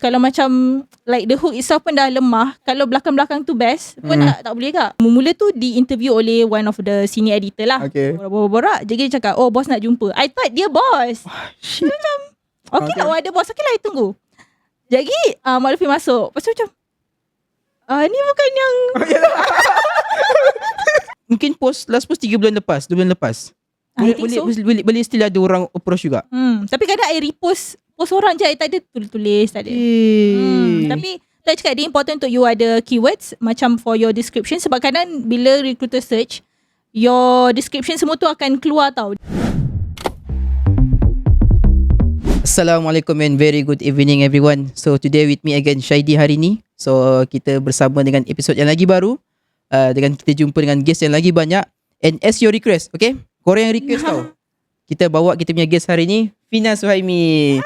kalau macam like the hook itself pun dah lemah, kalau belakang-belakang tu best pun tak boleh kak. Mula tu di-interview oleh one of the senior editor lah. Borak-borak, jadi dia cakap, oh bos nak jumpa. I thought dia bos. So, macam okay lah, ada bos. Okay lah, I tunggu. Jadi Mak Luffy masuk. Lepas tu macam ni bukan yang Mungkin last post 3 bulan lepas, 2 bulan lepas. Boleh still ada orang approach juga. Tapi kadang I repost orang je, I tak ada tulis tak ada. Tapi saya cakap dia important untuk you ada keywords macam for your description, sebab kadang bila recruiter search, your description semua tu akan keluar tau. Assalamualaikum and very good evening everyone. So today with me again Syaidi hari ni. So kita bersama dengan episod yang lagi baru, dengan kita jumpa dengan guest yang lagi banyak. And as your request, okay, korang yang request tau, kita bawa kita punya guest hari ni, Fina Suhaimi.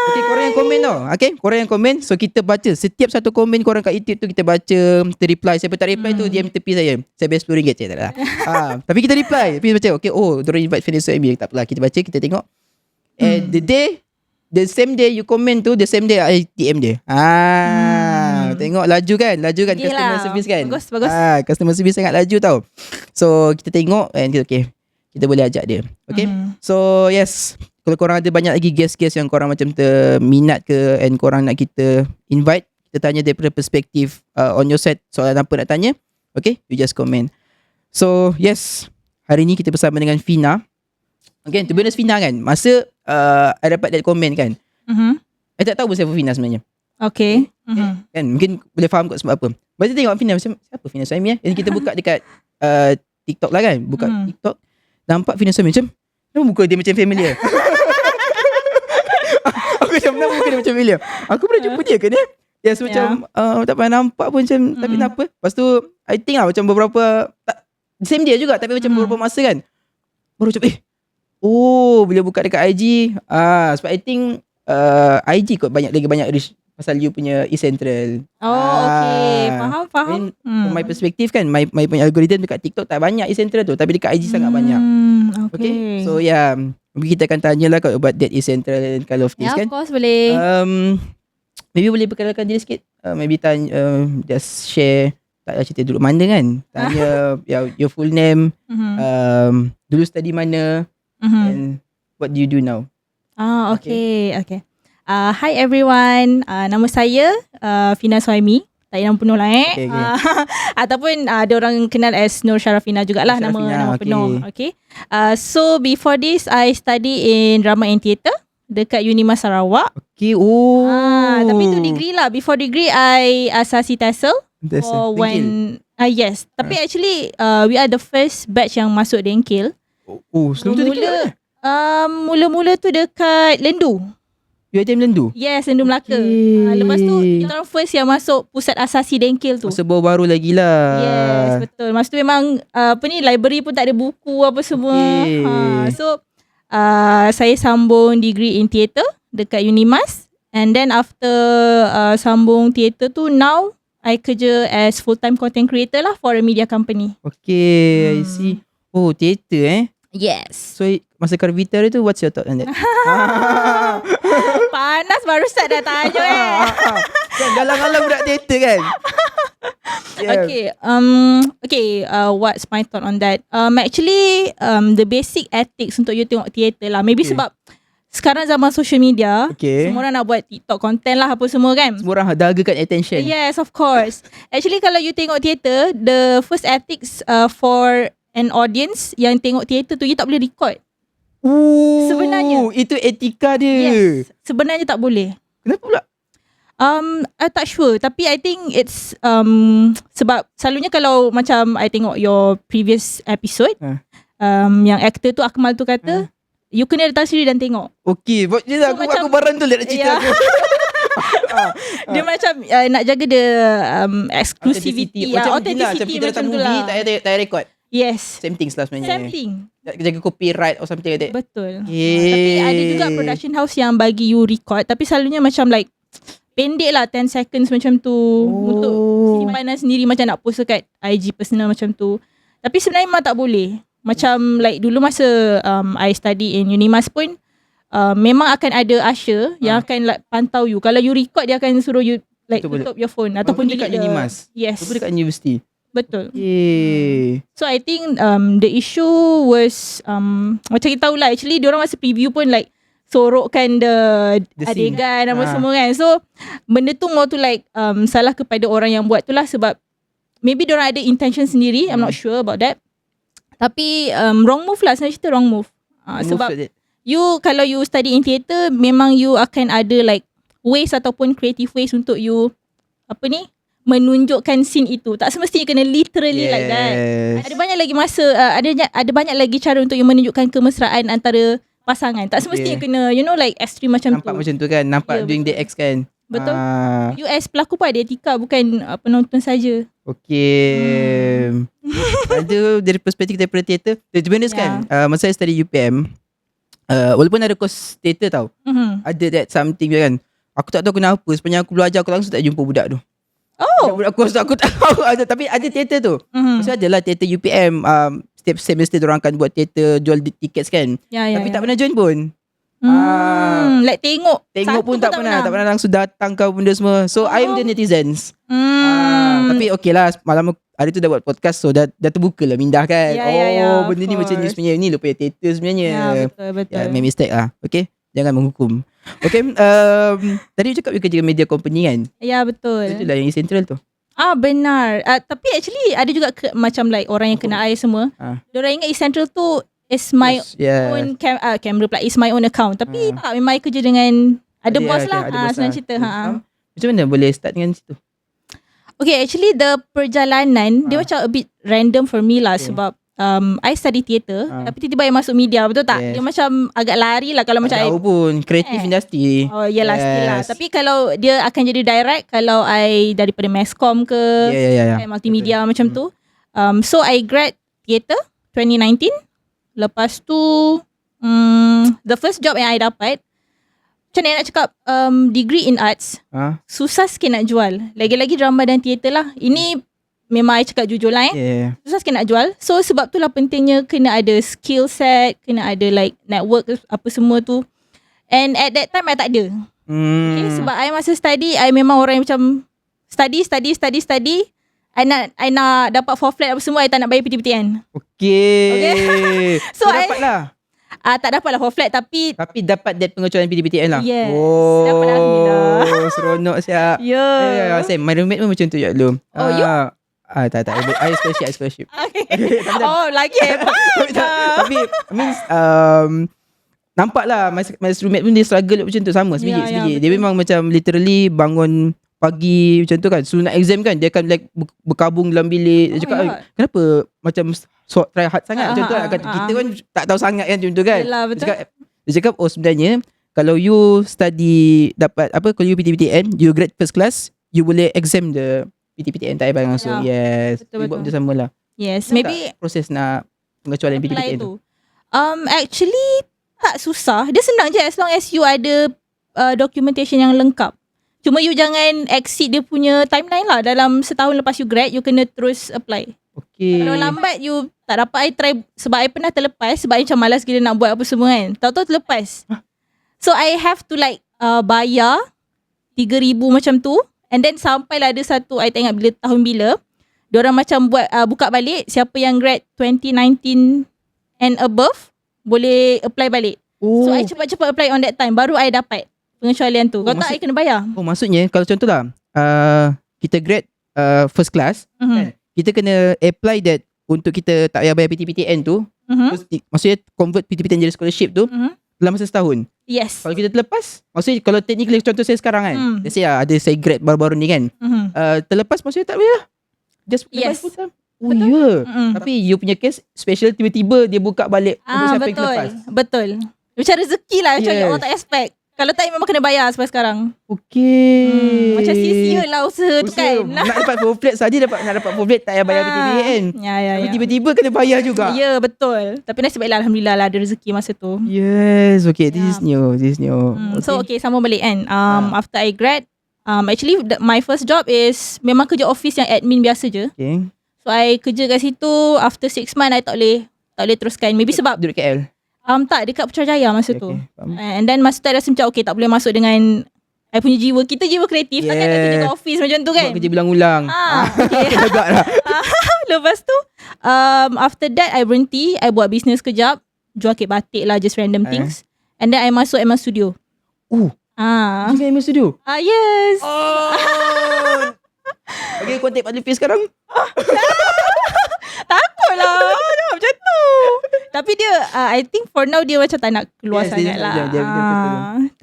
Okay, korang yang komen tau. Okay, korang yang komen. So kita baca setiap satu komen korang kat YouTube tu, kita baca, kita reply. Siapa tak reply tu diam tepi saya bayar RM10 je, tak lah. Tapi kita reply. Tapi baca, okay, oh diorang invite Fina Suhaimi, tak apalah, kita baca, kita tengok. And the same day you comment tu, the same day I DM dia. Tengok laju kan customer service kan. Bagus. Customer service sangat laju tau. So kita tengok and kita boleh ajak dia. Okay. So yes, kalau korang ada banyak lagi guest-guest yang korang macam terminat ke, and korang nak kita invite, kita tanya daripada perspektif on your side, soalan apa nak tanya, okay, you just comment. So yes, hari ni kita bersama dengan Fina. Okay, to be honest, Fina kan, masa I dapat that comment kan, I tak tahu pun siapa Fina sebenarnya. Okay. Kan, mungkin boleh faham kot sebab apa. Lepas tu tengok Fina macam, siapa Fina Suhaimi Dan kita buka dekat TikTok lah kan, buka TikTok, nampak Fina Suhaimi macam, kenapa muka dia macam familiar? Aku macam, kenapa muka dia macam familiar? Aku pernah jumpa dia ke ni? Yes, macam tak pernah nampak pun macam, tapi kenapa? Lepas tu I think lah macam beberapa same dia juga, tapi macam beberapa masa kan, baru macam bila buka dekat IG, sebab I think IG kot banyak reach pasal you punya e-central. Okay, faham. From my perspective kan, my punya algorithm dekat TikTok tak banyak e-central tu, tapi dekat IG sangat banyak. Okay. So yeah, maybe kita akan tanyalah about that e-central and kind of things kan. Of course boleh. Maybe boleh perkenalkan diri sikit. Maybe tanya, just share, tak cerita duduk mana kan, tanya your full name, dulu study mana, and what do you do now. Okay. Hi everyone, nama saya Fina Suhaimi. Tak nama penuh lah Okay. Ataupun ada orang kenal as Nur Syarafina jugalah, nama penuh. Okay. So before this, I study in Drama and Theatre dekat Unimas Sarawak. Okay. Tapi tu degree lah. Before degree, I asasi TESOL. Yes. Tapi actually we are the first batch yang masuk Dengkil. Sebelum tu Dengkil mula-mula tu dekat Lendu. UiTM Lendu? Yes, Lendu Melaka. Lepas tu kita orang first yang masuk pusat asasi Dengkil tu. Masa baru lagi lah. Yes, betul. Masa tu memang library pun tak ada buku apa semua. So saya sambung degree in theatre dekat Unimas, and then after sambung theatre tu, now I kerja as full time content creator lah for a media company. Okay, I see. Oh, theatre Yes. So masa Carvita tu, what's your thought on that? Panas baru start dah tanya Kan galang-galang budak teater kan. Okay, what's my thought on that? Actually the basic ethics untuk you tengok teater lah. Maybe sebab sekarang zaman social media, semua orang nak buat TikTok content lah apa semua kan. Semua orang dagakan attention. Yes, of course. Actually kalau you tengok teater, the first ethics for an audience yang tengok teater tu, you tak boleh record. Sebenarnya itu etika dia. Yes, sebenarnya tak boleh. Kenapa pula? I tak sure, tapi I think it's sebab selalunya kalau macam I tengok your previous episode, yang actor tu Akmal tu kata, you kena datang sendiri dan tengok. Okay, so, aku barang tu lihat cerita aku. Dia macam nak jaga the exclusivity, authenticity macam tu lah. Tak record. Yes. Same things lah sebenarnya. Same thing. Jaga copyright or something like that. Betul. Tapi ada juga production house yang bagi you record, tapi selalunya macam like pendek lah, 10 seconds macam tu, untuk simpanan sendiri, macam nak post dekat IG personal macam tu. Tapi sebenarnya memang tak boleh. Macam like dulu masa I study in Unimas pun, memang akan ada usher yang akan like pantau you. Kalau you record, dia akan suruh you like tutup your phone ataupun dekat Unimas. Yes. Itu dekat universiti. Betul. Okay. So I think the issue was macam kita tahu lah, actually diorang masa preview pun like sorokkan the adegan apa semua kan. So benda tu more to like salah kepada orang yang buat tu lah, sebab maybe diorang ada intention sendiri. I'm not sure about that. Tapi wrong move lah, sebenarnya cerita wrong move. Sebab you kalau you study in theatre, memang you akan ada like ways ataupun creative ways untuk you menunjukkan scene itu. Tak semestinya kena literally like that. Ada banyak lagi masa, ada banyak lagi cara untuk you menunjukkan kemesraan antara pasangan. Tak semestinya kena like extreme macam nampak macam tu kan. Nampak doing the acts kan. Betul. You as pelakon pun ada etika, bukan penonton saja. Okay. Ada dari perspektif daripada teater. To be honest kan, masa saya study UPM, walaupun ada course teater tau, ada that something kan. Aku tak tahu kenapa, sepanjang aku belajar aku langsung tak jumpa budak tu. Budak course tu aku tak tahu ada, tapi ada teater tu. Masa adalah teater UPM, setiap semester diorang akan buat teater, jual tiket kan. Tapi tak pernah join pun. Like tengok pun tak pernah langsung datang ke benda semua. So I'm the netizens. Tapi okay lah, malam hari tu dah buat podcast, so dah terbuka lah mindah kan. Benda ni macam ni sebenarnya, ni lupa teater sebenarnya. Betul. Make mistake lah. Okay, jangan menghukum. Okay, tadi you cakap you kerja media company kan? Ya, betul. Itulah yang central tu. Benar. Tapi actually ada juga macam like orang yang kena air semua. Diorang ingat Essential tu is my own camera pula, is my own account. Tapi tak, memang I kerja dengan ada bos lah. Senang cerita. Macam mana boleh start dengan situ? Okay, actually the perjalanan dia macam a bit random for me lah. Sebab I study theatre, tapi tiba-tiba I masuk media, betul tak? Dia macam agak lari lah kalau macam jauh pun, creative industry. Yelah, still lah. Tapi kalau dia akan jadi direct, kalau I daripada Masscom ke multimedia macam tu. So I grad theatre 2019. Lepas tu the first job yang I dapat, macam mana nak cakap, degree in arts, susah sikit nak jual. Lagi-lagi drama dan teater lah. Ini memang I cakap jujur lah susah sikit nak jual. So sebab tu lah pentingnya kena ada skill set, kena ada like network apa semua tu. And at that time I tak ada. Okay, sebab I masa study, I memang orang yang macam study. I nak dapat 4 flat apa semua, I tak nak bayar PTPTN. Okay. So dapat lah. Tak dapat lah 4 flat, tapi dapat that pengecualian PTPTN lah. Yes. Dapat lah, alhamdulillah. Seronok siap. Same, my roommate pun macam tu je dulu. You? Tak. I scholarship. Okay. Lagi Tapi means nampak lah my roommate pun dia struggle macam tu, sama sebiji. Dia memang macam literally bangun pagi macam tu kan, so nak exam kan, dia akan like berkabung dalam bilik. Dia cakap kenapa macam try hard sangat macam tu kan. Kita kan tak tahu sangat kan macam tu kan. Yelah, betul. Dia cakap sebenarnya kalau you study dapat kalau you PTPTN, you grade first class, you boleh exam the PTPTN tak payah langsung. Yes, betul. Buat macam sama lah. Yes, maybe proses nak pengecualian PTPTN tu. Actually tak susah. Dia senang je as long as you ada documentation yang lengkap. Cuma you jangan exceed dia punya timeline lah. Dalam setahun lepas you grad, you kena terus apply. Okay. Kalau lambat you tak dapat, I try. Sebab I pernah terlepas, sebab I macam malas gila nak buat apa semua kan. Tahu-tahu terlepas. So I have to like bayar 3,000 macam tu. And then sampailah ada satu, I tak ingat tahun bila, diorang macam buat buka balik, siapa yang grad 2019 and above boleh apply balik. So I cepat-cepat apply on that time, baru I dapat pengecualian tu. Kalau tak, I kena bayar. Maksudnya kalau contohlah kita grad first class, kan? Kita kena apply that untuk kita tak payah bayar PTPTN tu. Terus, maksudnya convert PTPTN jadi scholarship tu dalam masa setahun. Yes. Kalau kita terlepas, maksudnya kalau technically contoh saya sekarang kan, let's say ada saya grad baru-baru ni kan, terlepas maksudnya tak payah. Just lepas full time. Tapi you punya case special, tiba-tiba dia buka balik untuk siapa yang terlepas. Betul. Macam rezeki lah, macam Allah tak expect. Kalau tak, memang kena bayar sampai sekarang. Okay. Macam sia-sia lah usaha tu kan. Nak dapat full flat saja, nak dapat full flat tak payah bayar PTPTN. Tapi tiba-tiba kena bayar juga. Ya, betul. Tapi nasib baiklah, alhamdulillah lah ada rezeki masa tu. Yes, okay. This is new. Okay. So okay, sama balik kan. After I grad, actually my first job is memang kerja office yang admin biasa je. Okay. So I kerja kat situ. After 6 months I tak boleh teruskan. Maybe sebab duduk KL. Tak, dekat Putrajaya masa tu. Faham. And then masa tu I rasa macam okay, tak boleh masuk dengan I punya jiwa. Kita jiwa kreatif. Takkan nak kerja kat office macam tu kan. Buat kerja berulang-ulang. Okay. Agak lah. Lepas tu after that I berhenti. I buat business kejap. Jual kek batik lah, just random things. And then I masuk MS Studio. Juga MS Studio. Yes. Okay, kontak Pak Lutfi sekarang. Takut lah macam tu. Tapi dia I think for now dia macam tak nak keluar sangat lah. Dia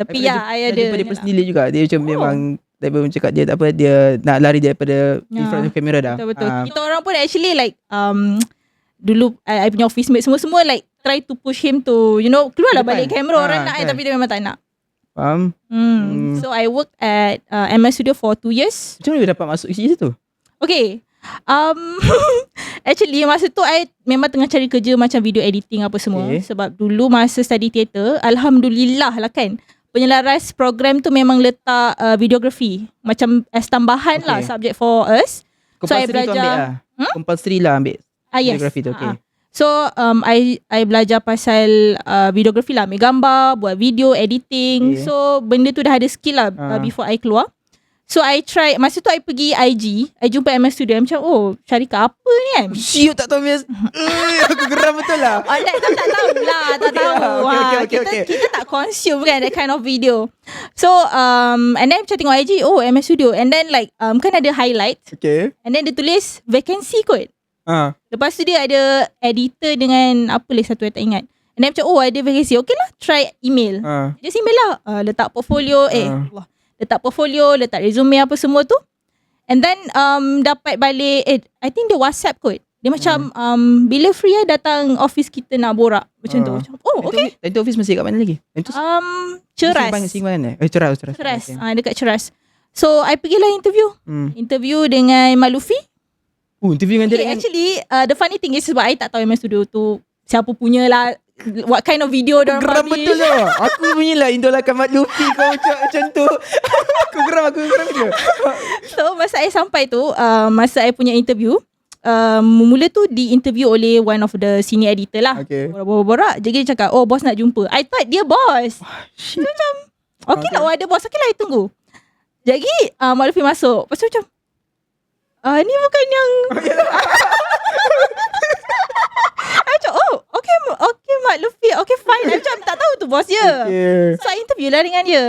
Tapi ya I ada Daripada personally juga. Dia macam memang daripada cakap dia tak apa, dia nak lari daripada in front of camera dah. Betul-betul. Kita orang pun actually like dulu I punya office mate semua like try to push him to keluarlah balik kamera orang nak tapi dia memang tak nak. Faham? So I worked at MS Studio for 2 years. Macam mana dia dapat masuk isi tu? Okay. Actually masa tu I memang tengah cari kerja macam video editing apa semua. Sebab dulu masa study theatre, alhamdulillah lah kan, penyelaras program tu memang letak videography macam as tambahan lah subject for us. So I belajar compulsory lah ambil yes. videography tu. So I belajar pasal videography lah, ambil gambar, buat video, editing. So benda tu dah ada skill lah before I keluar. So I try, masa tu I pergi IG, I jumpa MS Studio, I macam syarikat apa ni kan? Siu tak tahu MS. Aku geram betul lah. Tak tahu lah, tak tahu. Kita tak consume kan that kind of video. So and then macam tengok IG, MS Studio. And then like kan ada highlight. And then dia tulis vacancy kot. Lepas tu dia ada editor dengan apa lagi satu, I tak ingat. And then macam ada vacancy. Okay lah, try email. Just email lah. Letak portfolio. Letak portfolio, letak resume apa semua tu. And then dapat balik I think dia WhatsApp kot. Dia macam bila free datang office kita nak borak. Macam tu. Macam, okay. Itu office masih kat mana lagi? Ceras. Ceras. Dekat Ceras. So I pergilah interview. Interview dengan Mak Lutfi. Interview dengan dia. Actually the funny thing is sebab I tak tahu MS Studio tu siapa punya lah, what kind of video diorang geram publish. Betul lah. Aku punya lah idolakan Mak Lutfi. Kau macam tu. Aku geram je. So masa I sampai tu, masa I punya interview, mula tu di-interview oleh one of the senior editor lah. Borak-borak. Jadi dia cakap, bos nak jumpa. I thought dia bos. So macam okay lah, ada bos. Okay lah, I tunggu. Jadi Mak Lutfi masuk. Lepas tu macam ni bukan yang macam okay Mak Lutfi, okay fine. I macam tak tahu tu bos dia. So I interview lah dengan dia.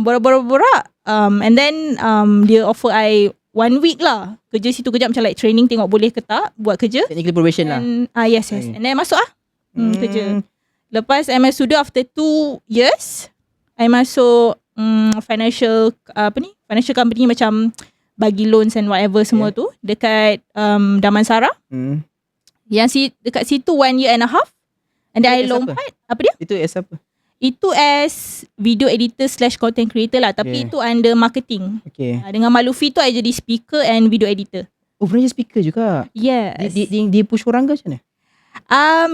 Borak-borak. And then dia offer I 1 week lah kerja situ kejap, macam like training, tengok boleh ke tak buat kerja. Technical probation lah. Yes. And then masuk kerja. Lepas MS Studio after 2 years, I masuk financial financial company macam bagi loans and whatever semua tu dekat Damansara. Yang dekat situ 1 year and a half. And then I lompat. Apa dia? Itu as apa? Itu as video editor / content creator lah. Tapi itu under marketing. Dengan Mak Lutfi tu I jadi speaker and video editor. Pernah jadi speaker juga? Yes. Dia push orang ke macam mana?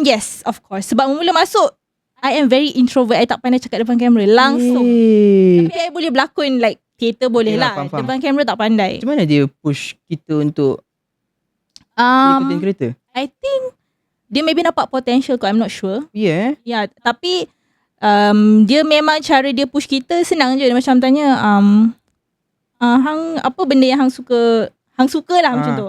Yes, of course. Sebab mula masuk, I am very introvert. I tak pandai cakap depan kamera langsung. Tapi I boleh berlakon like theater boleh lah. Faham. Depan kamera tak pandai. Macam mana dia push kita untuk jadi content creator? I think dia maybe nampak potential kot. I'm not sure. Yeah. Tapi dia memang cara dia push kita senang je. Dia macam tanya hang apa benda yang hang suka lah macam tu.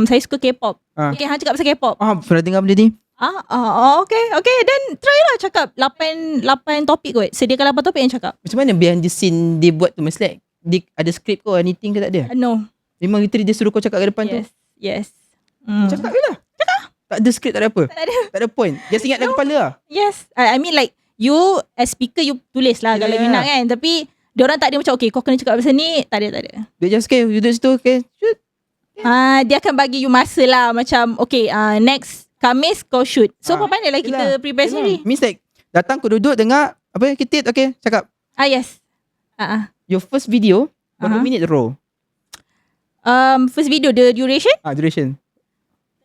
Saya suka K-pop. Okay, hang cakap pasal K-pop. Pernah dengar benda ni? Okay, then try lah cakap 8 topik kot. Sediakan 8 topik yang cakap. Macam mana behind the scene dia buat tu? Mesti like dia ada skrip ke anything ke tak ada? No. Memang literally dia suruh kau cakap ke depan tu? Yes. Cakap je lah. Tak ada skrip, tak ada apa? Tak ada point. Just ingat dalam kepala lah. Yes. I mean like you as speaker you tulis lah kalau you nak kan. Tapi diorang tak ada macam okay kau kena cakap pasal ni. Tak ada. Dia just okay you duduk situ okay shoot. Dia akan bagi you masa lah. Macam okay next Khamis kau shoot. So kau pandai lah kita prepare sendiri. Means like datang kau duduk dengar apa kitit okay cakap. Yes. Your first video berapa minit raw? First video the duration? Duration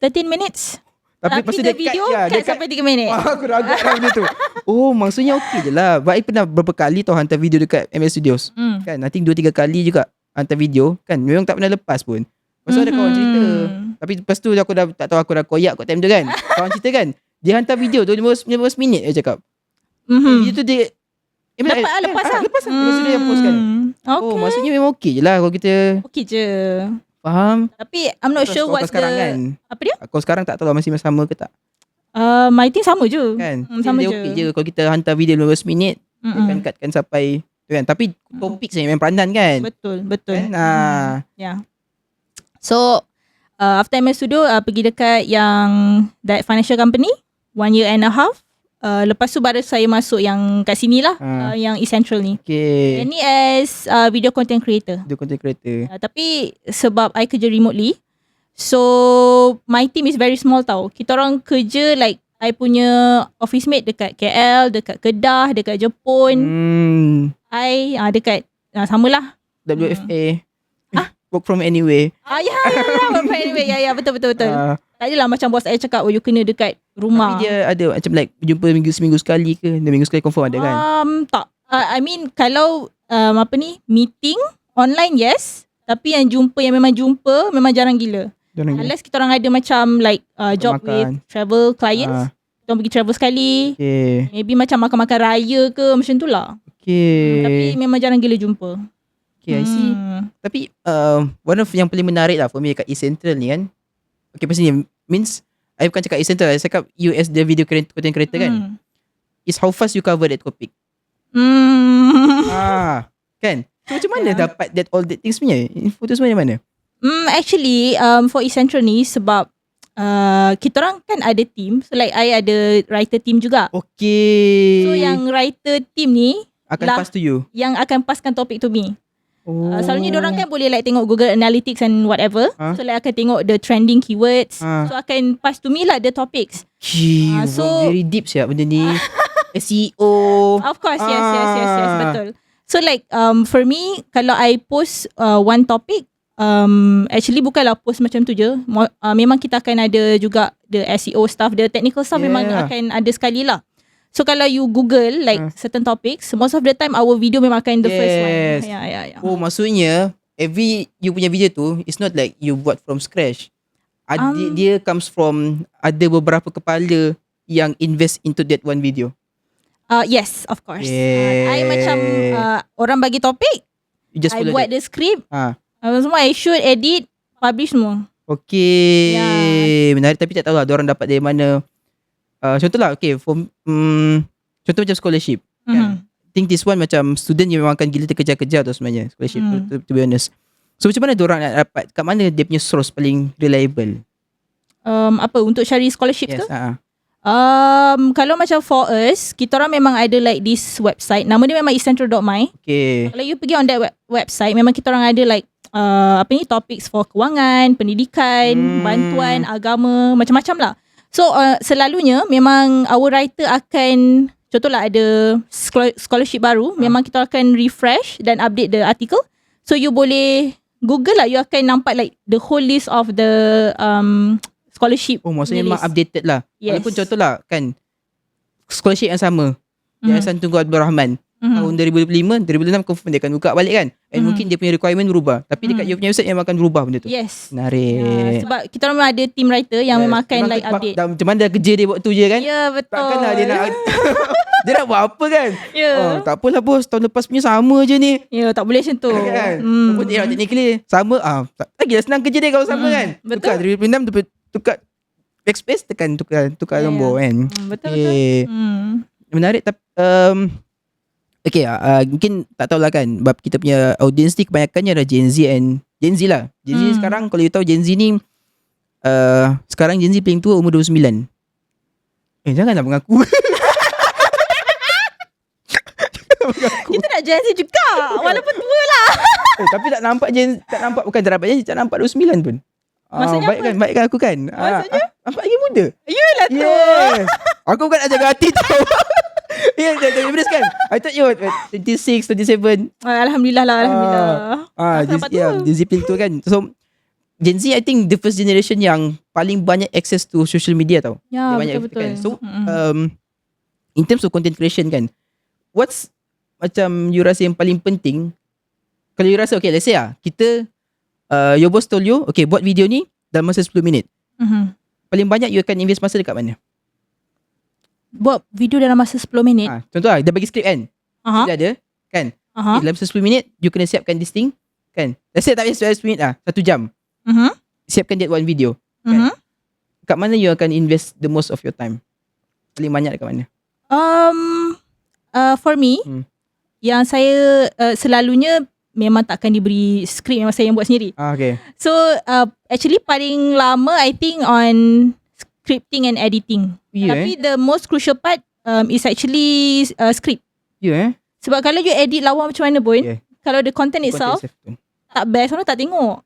13 minutes. Tapi lepas tu dia video cut sampai 3 minit. Aku ragu benda tu. Maksudnya okey je lah. Baik pernah berapa kali tau hantar video dekat MS Studios. Kan, I think 2-3 kali juga hantar video. Kan, memang tak pernah lepas pun. Lepas tu ada kawan cerita. Tapi lepas tu aku dah tak tahu aku dah koyak kat time tu kan. Kawan cerita kan, Dia hantar video tu 15 minit dia cakap. Video tu dia Lepas lah. Lepas dia yang post kan. Okay. Maksudnya memang okey je lah kalau kita Okay je. faham. Tapi I'm not sure what's sekarang the kan. Apa dia? Kau sekarang tak tahu lah masih sama ke tak. I think sama je. Kan. Sama dia je. okey je kalau kita hantar video 15 minit. Dia akan cutkan sampai tu kan. Tapi topik saya memang peranan kan. Betul. Kan? Yeah. So after MS Studio pergi dekat yang that financial company 1 year and a half. Lepas tu baru saya masuk yang kat sini lah, yang Essential ni. Okay. And ni as video content creator. Video content creator. Tapi sebab I kerja remotely, so my team is very small tau. Kita orang kerja like I punya office mate dekat KL, dekat Kedah, dekat Jepun. I dekat samalah. WFA. Work from anywhere. Ya, work from anywhere. Ya, betul. Tak adalah macam bos saya cakap, you kena dekat rumah. Tapi dia ada macam like jumpa seminggu sekali ke? 2 minggu sekali confirm ada kan? Tak. I mean kalau meeting online yes. Tapi yang jumpa yang memang jumpa memang jarang gila. Unless kita orang ada macam like job with travel clients. Kita orang pergi travel sekali. Okay. Maybe macam makan-makan raya ke macam tu lah. Okay. Tapi memang jarang gila jumpa. Okay, I see. Tapi one of yang paling menarik lah for me kat East Central ni kan. Okay, pastinya means I bukan cakap East Central, I cakap you as the video content creator kan. Is how fast you cover that topic. Kan? So macam mana dapat all that things punya? Info tu sebenarnya mana? Actually for East Central ni sebab kita orang kan ada team. So like I ada writer team juga. Okay. So yang writer team ni akan pass to you. Yang akan passkan topik to me. Selalunya diorang kan boleh like tengok Google Analytics and whatever. So like akan tengok the trending keywords. So akan pass to me lah the topics. So very deep siap benda ni. SEO. Of course, yes, betul. So like for me kalau I post one topic, actually bukanlah post macam tu je. Memang kita akan ada juga the SEO stuff, the technical stuff memang akan ada sekali lah. So kalau you Google like certain topics, most of the time our video memang akan the first one. Yeah. Oh, maksudnya every you punya video tu it's not like you buat from scratch. Dia comes from ada beberapa kepala yang invest into that one video. Yes, of course. I macam orang bagi topik, you just I buat the script. Semua I shoot, edit, publish semua. Okay. Menarik, tapi tak tahu lah diorang dapat dari mana. Contohlah contoh macam scholarship kan? I think this one macam student yang memang akan gila terkejar-kejar tu sebenarnya scholarship to be honest. So macam mana diorang nak dapat, kat mana dia punya source paling reliable? Apa untuk cari scholarship tu? Kalau macam for us, kita orang memang ada like this website, nama dia memang essential.my. Okay. Kalau you pergi on that website, memang kita orang ada like topics for kewangan, pendidikan, bantuan, agama, macam-macam lah. So selalunya memang our writer akan, contohlah ada scholarship baru, memang kita akan refresh dan update the article. So you boleh Google lah, you akan nampak like the whole list of the scholarship. Oh, maksudnya memang updated lah. Yes. Walaupun contohlah kan scholarship yang sama, Yayasan Tunku Abdul Rahman tahun 2005, 2006 confirm dia akan buka balik kan. And mungkin dia punya requirement berubah. Tapi dekat you punya website memang akan berubah benda tu. Yes. Menarik. Sebab kita memang ada team writer yang memang akan like update. Macam mana dah kerja dia waktu je kan? Ya, betul. Takkanlah dia nak dia nak buat apa kan? Tak apalah bos, tahun lepas punya sama je ni. Ya, tak boleh macam tu. Kan? Walaupun technically sama, lagilah senang kerja dia kalau sama kan? Betul. Tukar 2006 tukar backspace, tekan tukar nombor kan? Betul. Menarik. Tapi okay, mungkin tak tahulah kan, sebab kita punya audience ni kebanyakannya adalah Gen Z lah. Gen Z sekarang, kalau you tahu Gen Z ni sekarang Gen Z paling tua umur 29. Janganlah mengaku. Kita nak Gen Z juga, walaupun tua lah. Tapi tak nampak bukan tak nampak Gen Z, tak nampak 29 pun. Maksudnya baikkan aku kan. Maksudnya nampak lagi muda. Yelah tu. Yes. Aku bukan nak jaga hati tau. Ya, jangan beres kan. I thought you 26, 27. Alhamdulillah lah, alhamdulillah. Gen Z paling tua kan. So Gen Z I think the first generation yang paling banyak access to social media tau. Ya, betul. betul. Kan? So in terms of content creation kan, what's macam you rasa yang paling penting? Kalau you rasa okay, let's say kita your boss told you okay, buat video ni dalam masa 10 minit. Paling banyak you akan invest masa dekat mana? buat video dalam masa 10 minit. Contoh lah, dia bagi skrip kan. Dia ada kan. Dalam 10 minit you kena siapkan this thing kan. Let's say tak payah 10 minit lah, 1 jam. Siapkan that one video kan. Kat mana you akan invest the most of your time? Paling banyak dekat mana? For me, yang saya selalunya memang takkan diberi skrip, memang saya yang buat sendiri. Okay. So actually paling lama I think on scripting and editing. Tapi the most crucial part is actually script. Sebab kalau you edit lawa macam mana pun, kalau the content itself tak best, orang tak tengok.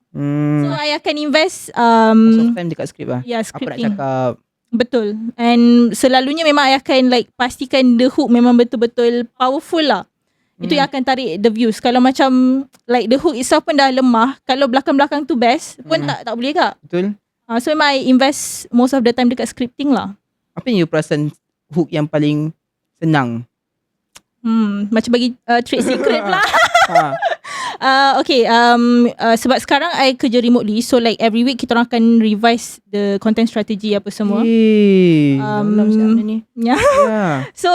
So I akan invest most of time dekat skrip lah. Scripting. Apa nak cakap. Betul. And selalunya memang I akan like pastikan the hook memang betul-betul powerful lah. Itu yang akan tarik the views. Kalau macam like the hook itself pun dah lemah, kalau belakang-belakang tu best pun tak boleh kak. Betul. So memang I invest most of the time dekat scripting lah. Apa yang you perasan hook yang paling senang? Macam bagi trade secret pula. Okay, sebab sekarang I kerja remotely, so like every week kita orang akan revise the content strategy apa semua. So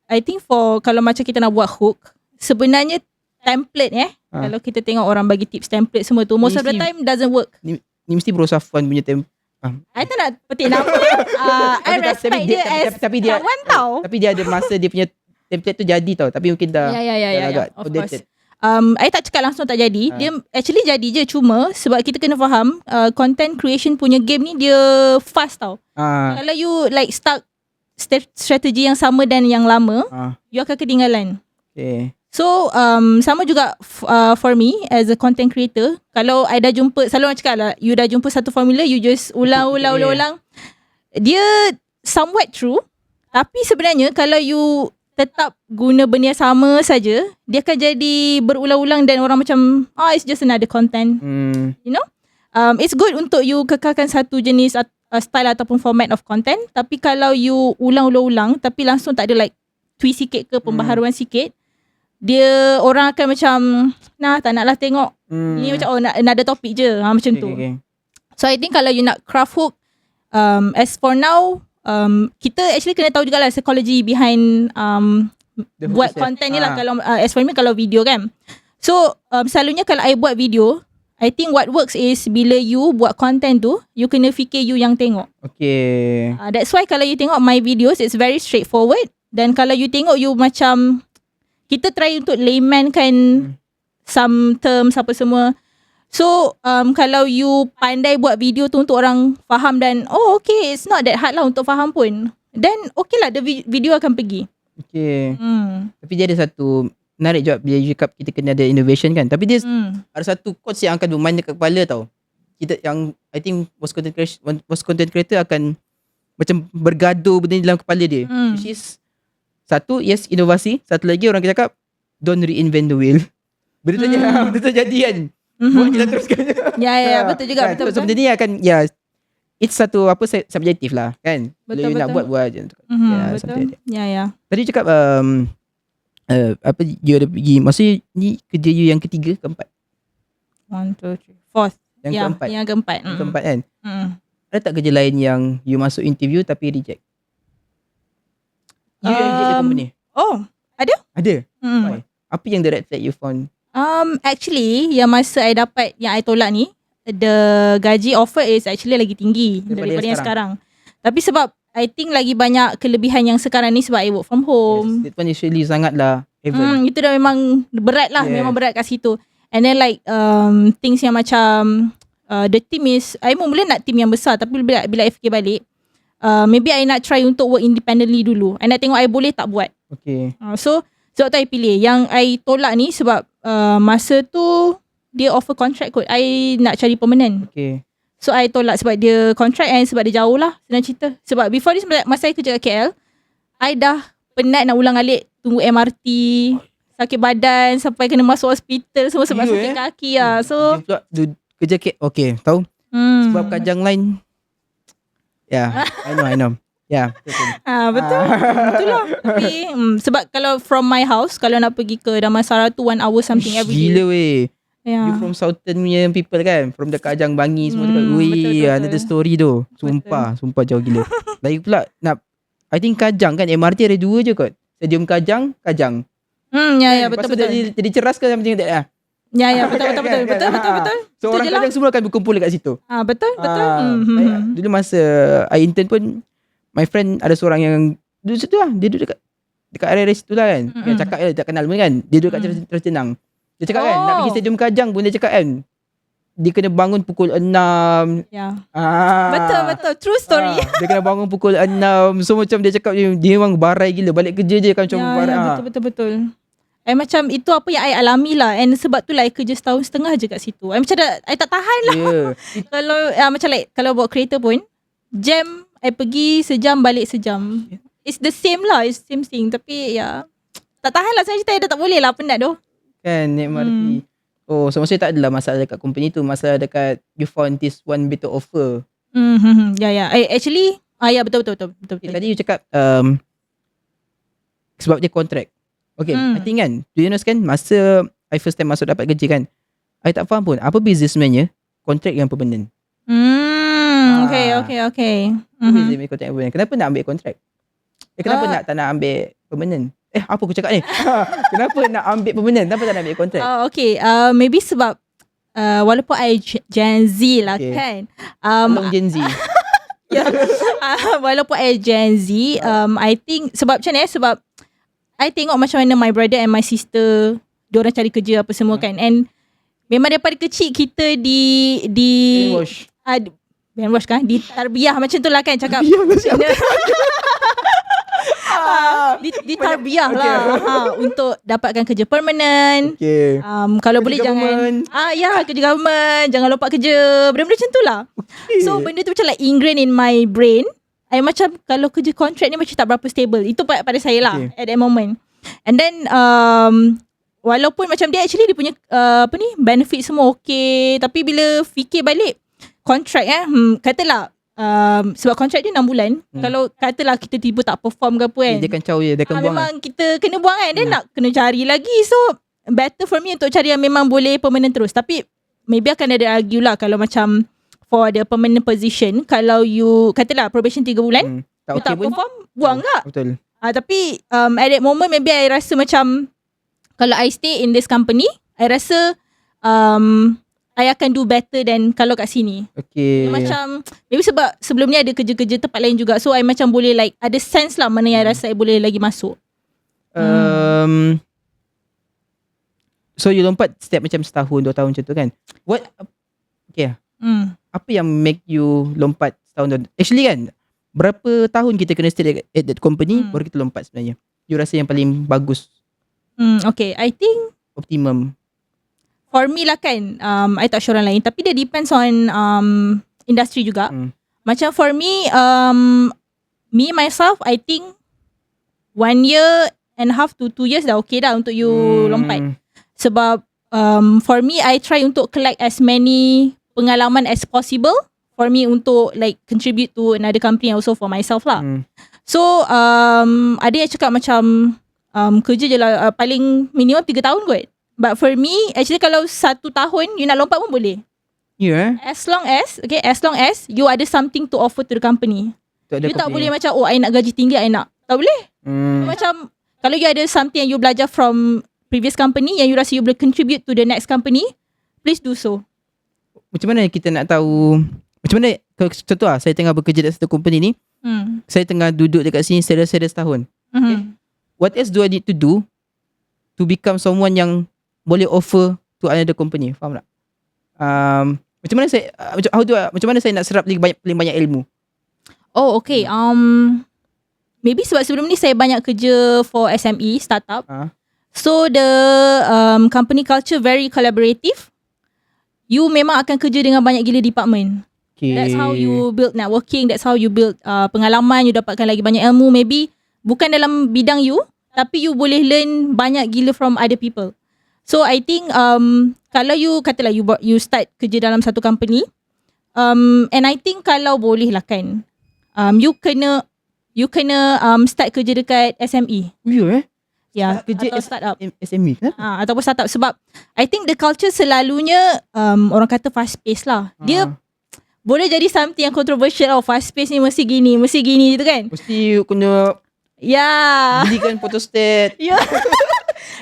I think for kalau macam kita nak buat hook, sebenarnya template kalau kita tengok orang bagi tips template semua tu, most of the time doesn't work. Ni mesti Bro Safwan punya I tak nak petik nama. I respect dia as kawan tau. Tapi dia ada masa dia punya template tu jadi tau. Tapi mungkin dah agak outdated. I tak cakap langsung tak jadi. Dia actually jadi je, cuma sebab kita kena faham content creation punya game ni dia fast tau. Kalau you like stuck strategi yang sama dan yang lama, you akan ketinggalan. So sama juga for me as a content creator, kalau I dah jumpa, selalu orang cakap lah, you dah jumpa satu formula, you just ulang. Dia somewhat true, tapi sebenarnya kalau you tetap guna benda yang sama saja, dia akan jadi berulang-ulang dan orang macam it's just another content. You know, it's good untuk you kekalkan satu jenis style ataupun format of content. Tapi kalau you ulang-ulang tapi langsung tak ada like twist sikit ke pembaharuan sikit, dia orang akan macam tak naklah tengok. Ni macam nak another topic je, macam tu. So I think kalau you nak craft hook, as for now, kita actually kena tahu jugalah psychology behind buat content ni lah. Kalau as for me, kalau video kan, so selalunya kalau I buat video, I think what works is bila you buat content tu, you kena fikir you yang tengok. That's why kalau you tengok my videos, it's very straightforward. Dan kalau you tengok, you macam kita try untuk layman kan some terms apa semua. So kalau you pandai buat video tu untuk orang faham dan okay, it's not that hard lah untuk faham pun, then okay lah, the video akan pergi. Tapi dia ada satu menarik juga bila you cakap kita kena ada innovation kan. Tapi dia ada satu quotes yang akan bermain dekat kepala tau. Kita yang I think most content creator akan macam bergaduh benda ni dalam kepala dia. Which is satu, yes, inovasi. Satu lagi orang kita cakap don't reinvent the wheel. Benda tu betul jadi kan. Buat kita teruskan. Betul juga. Betul. So benda ni akan it's satu apa subjektif lah kan. Betul. Nak buat je. Betul. Tadi cakap apa you ada pergi, maksudnya ni kerja you yang ketiga keempat? 1, 2, 3, 4. Yang keempat. Keempat kan. Ada tak kerja lain yang you masuk interview tapi reject? You reject the company? Ada. Why? Apa yang the red flag you found? Actually yang masa I dapat, yang I tolak ni, the gaji offer is actually lagi tinggi daripada yang sekarang. Tapi sebab I think lagi banyak kelebihan yang sekarang ni sebab I work from home. That one is really sangat lah itu dah memang berat lah. Memang berat kat situ. And then like things yang macam the team is, I mula nak team yang besar, tapi bila I fikir balik, maybe I nak try untuk work independently dulu. I nak tengok I boleh tak buat. So sebab tu I pilih. Yang I tolak ni sebab masa tu dia offer contract kot. I nak cari permanent. So I tolak sebab dia contract and sebab dia jauh lah, senang cerita. Sebab before this, masa I kerja kat KL, I dah penat nak ulang alik tunggu MRT, sakit badan sampai kena masuk hospital semua sebab sakit kaki lah. So kerja KL, tahu? Sebab Kajang Line. I know. Betul. Betul lah. Tapi sebab kalau from my house, kalau nak pergi ke Damansara tu 1 hour something every day. Gila weh. You from Southern punya people kan, from dekat Kajang Bangi semua dekat. Weh, ada story tu. Sumpah jauh gila. Lagi pula nak I think Kajang kan, MRT ada 2 je kot. Stadium Kajang. Ya, Lepas tu betul. jadi ceras ke macam tak lah. Ya, betul. So orang Kajang semua akan berkumpul dekat situ. Betul. Dulu masa I intern pun, my friend ada seorang yang duduk situ lah. Dia duduk dekat area situ lah kan. Yang cakap dia tak kenal pun kan. Dia duduk kat Terus Tenang. Dia cakap kan, nak pergi Stadium Kajang pun dia cakap kan, dia kena bangun pukul 6. Ya. Betul. True story. Dia kena bangun pukul 6. So macam dia cakap dia memang barai gila. Balik kerja je kan macam barai. Betul. Macam itu apa yang I alami lah. And sebab tu lah I kerja setahun setengah je kat situ. I macam I tak tahan lah. Kalau macam kalau buat kereta pun, jam I pergi sejam, balik sejam. It's the same lah. It's same thing. Tapi tak tahan lah. Saya cerita dah tak boleh lah. Penat tu. Kan naik MRT. Oh, so maksudnya tak adalah masalah dekat company tu. Masalah dekat you found this one better offer. Ya. Actually, betul. Tadi you cakap sebab dia kontrak. Okay, I think kan, do you know kan, masa I first time masuk dapat kerja kan, I tak faham pun apa beza sebenarnya kontrak yang permanent. Okay. Apa beza dengan kontrak yang permanent? Kenapa nak ambil kontrak? Kenapa tak nak ambil permanent? Apa aku cakap ni? Kenapa nak ambil permanent? Kenapa tak nak ambil kontrak? Okay, maybe sebab walaupun I Gen Z lah kan. Tolong Gen Z. Walaupun I Gen Z, I think sebab macam ni sebab I tengok macam mana my brother and my sister diorang cari kerja apa semua kan. And memang daripada kecil kita di brainwash kan, di tarbiyah macam tu lah kan cakap. Di tarbiyah lah untuk dapatkan kerja permanent. Kalau kerja boleh government. Kerja government, jangan lompat kerja, benda-benda macam tu lah. So benda tu macam like ingrained in my brain. I macam kalau kerja kontrak ni macam tak berapa stable. Itu pada saya lah at that moment. And then walaupun macam dia actually dia punya benefit semua okay, tapi bila fikir balik kontrak katalah sebab kontrak dia 6 bulan. Kalau katalah kita tiba tak perform ke apa kan, dia akan caw dia akan buang. Memang kita kena buang kan. Dia nak kena cari lagi. So better for me untuk cari yang memang boleh permanent terus. Tapi maybe akan ada argue lah kalau macam for the permanent position, kalau you katalah probation 3 bulan, you tak perform, buang tak? Betul. Tapi at that moment maybe I rasa macam kalau I stay in this company, I rasa I akan do better than kalau kat sini. Okay. Macam maybe sebab sebelum ni ada kerja-kerja tempat lain juga, so I macam boleh like ada sense lah mana yang I rasa I boleh lagi masuk. So you lompat setiap macam setahun 2 tahun macam tu kan? Apa yang make you lompat setahun? Actually kan, berapa tahun kita kena stay at that company baru kita lompat sebenarnya? You rasa yang paling bagus? Okay, I think optimum for me lah kan, I tak sure orang lain, tapi dia depends on industry juga. Macam for me, me myself, I think 1 year and a half to 2 years dah okay dah untuk you lompat. Sebab for me, I try untuk collect as many pengalaman as possible for me untuk like contribute to another company, also for myself lah. So ada yang cakap macam kerja je lah paling minimum 3 tahun kot. But for me, actually kalau 1 tahun you nak lompat pun boleh. As long as you ada something to offer to the company. You tak boleh macam I nak gaji tinggi, I nak. Tak boleh. Macam kalau you ada something yang you belajar from previous company yang you rasa you boleh contribute to the next company, please do so. Macam mana kita nak tahu, macam mana, contoh lah, saya tengah bekerja dekat satu company ni, saya tengah duduk dekat sini selesa setahun. What else do I need to do to become someone yang boleh offer to another company? Faham tak? Macam mana saya, macam mana saya nak serap lagi paling banyak ilmu? Oh, okay. Maybe sebab sebelum ni saya banyak kerja for SME, startup. So the company culture very collaborative. You memang akan kerja dengan banyak gila department. That's how you build networking. That's how you build pengalaman. You dapatkan lagi banyak ilmu. Maybe bukan dalam bidang you, tapi you boleh learn banyak gila from other people. So I think kalau you katalah you start kerja dalam satu company, and I think kalau boleh lah kan, you kena start kerja dekat SME. Ya, atau startup. SME kan? Ataupun startup. Sebab I think the culture selalunya orang kata fast pace lah. Dia boleh jadi something yang controversial. Fast pace ni mesti gini tu kan. Mesti kena belikan photostat. Ya.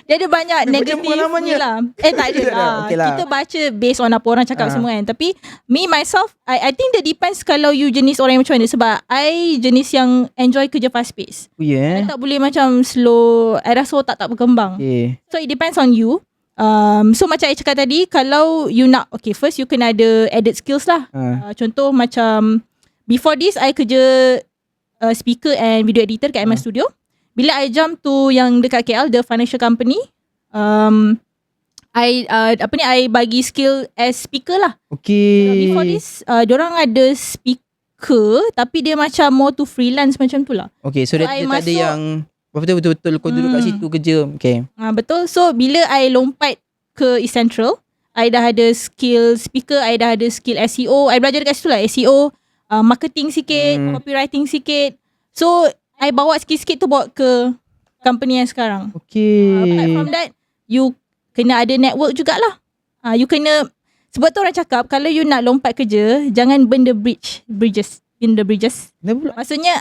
Dia ada banyak negatif ni lah. Tak ada lah. Okay lah. Kita baca based on apa orang cakap semua kan. Tapi me myself, I think that depends kalau you jenis orang yang macam mana. Sebab I jenis yang enjoy kerja fast pace. I tak boleh macam slow. I rasa otak tak berkembang. So it depends on you. So macam I cakap tadi, kalau you nak, first you kena ada added skills lah. Contoh macam before this I kerja speaker and video editor kat MS Studio. Bila I jump to yang dekat KL, the financial company, I bagi skill as speaker lah. Before this, diorang ada speaker tapi dia macam more to freelance macam tu lah. So dia tak ada yang betul-betul kau duduk kat situ kerja. Betul. So bila I lompat ke East Central, I dah ada skill speaker, I dah ada skill SEO. I belajar dekat situ lah, SEO, marketing sikit, copywriting sikit. So I bawa sikit-sikit tu bawa ke company yang sekarang. Apart from that, you kena ada network jugalah. You kena, sebab tu orang cakap kalau you nak lompat kerja, jangan burn the bridges. Maksudnya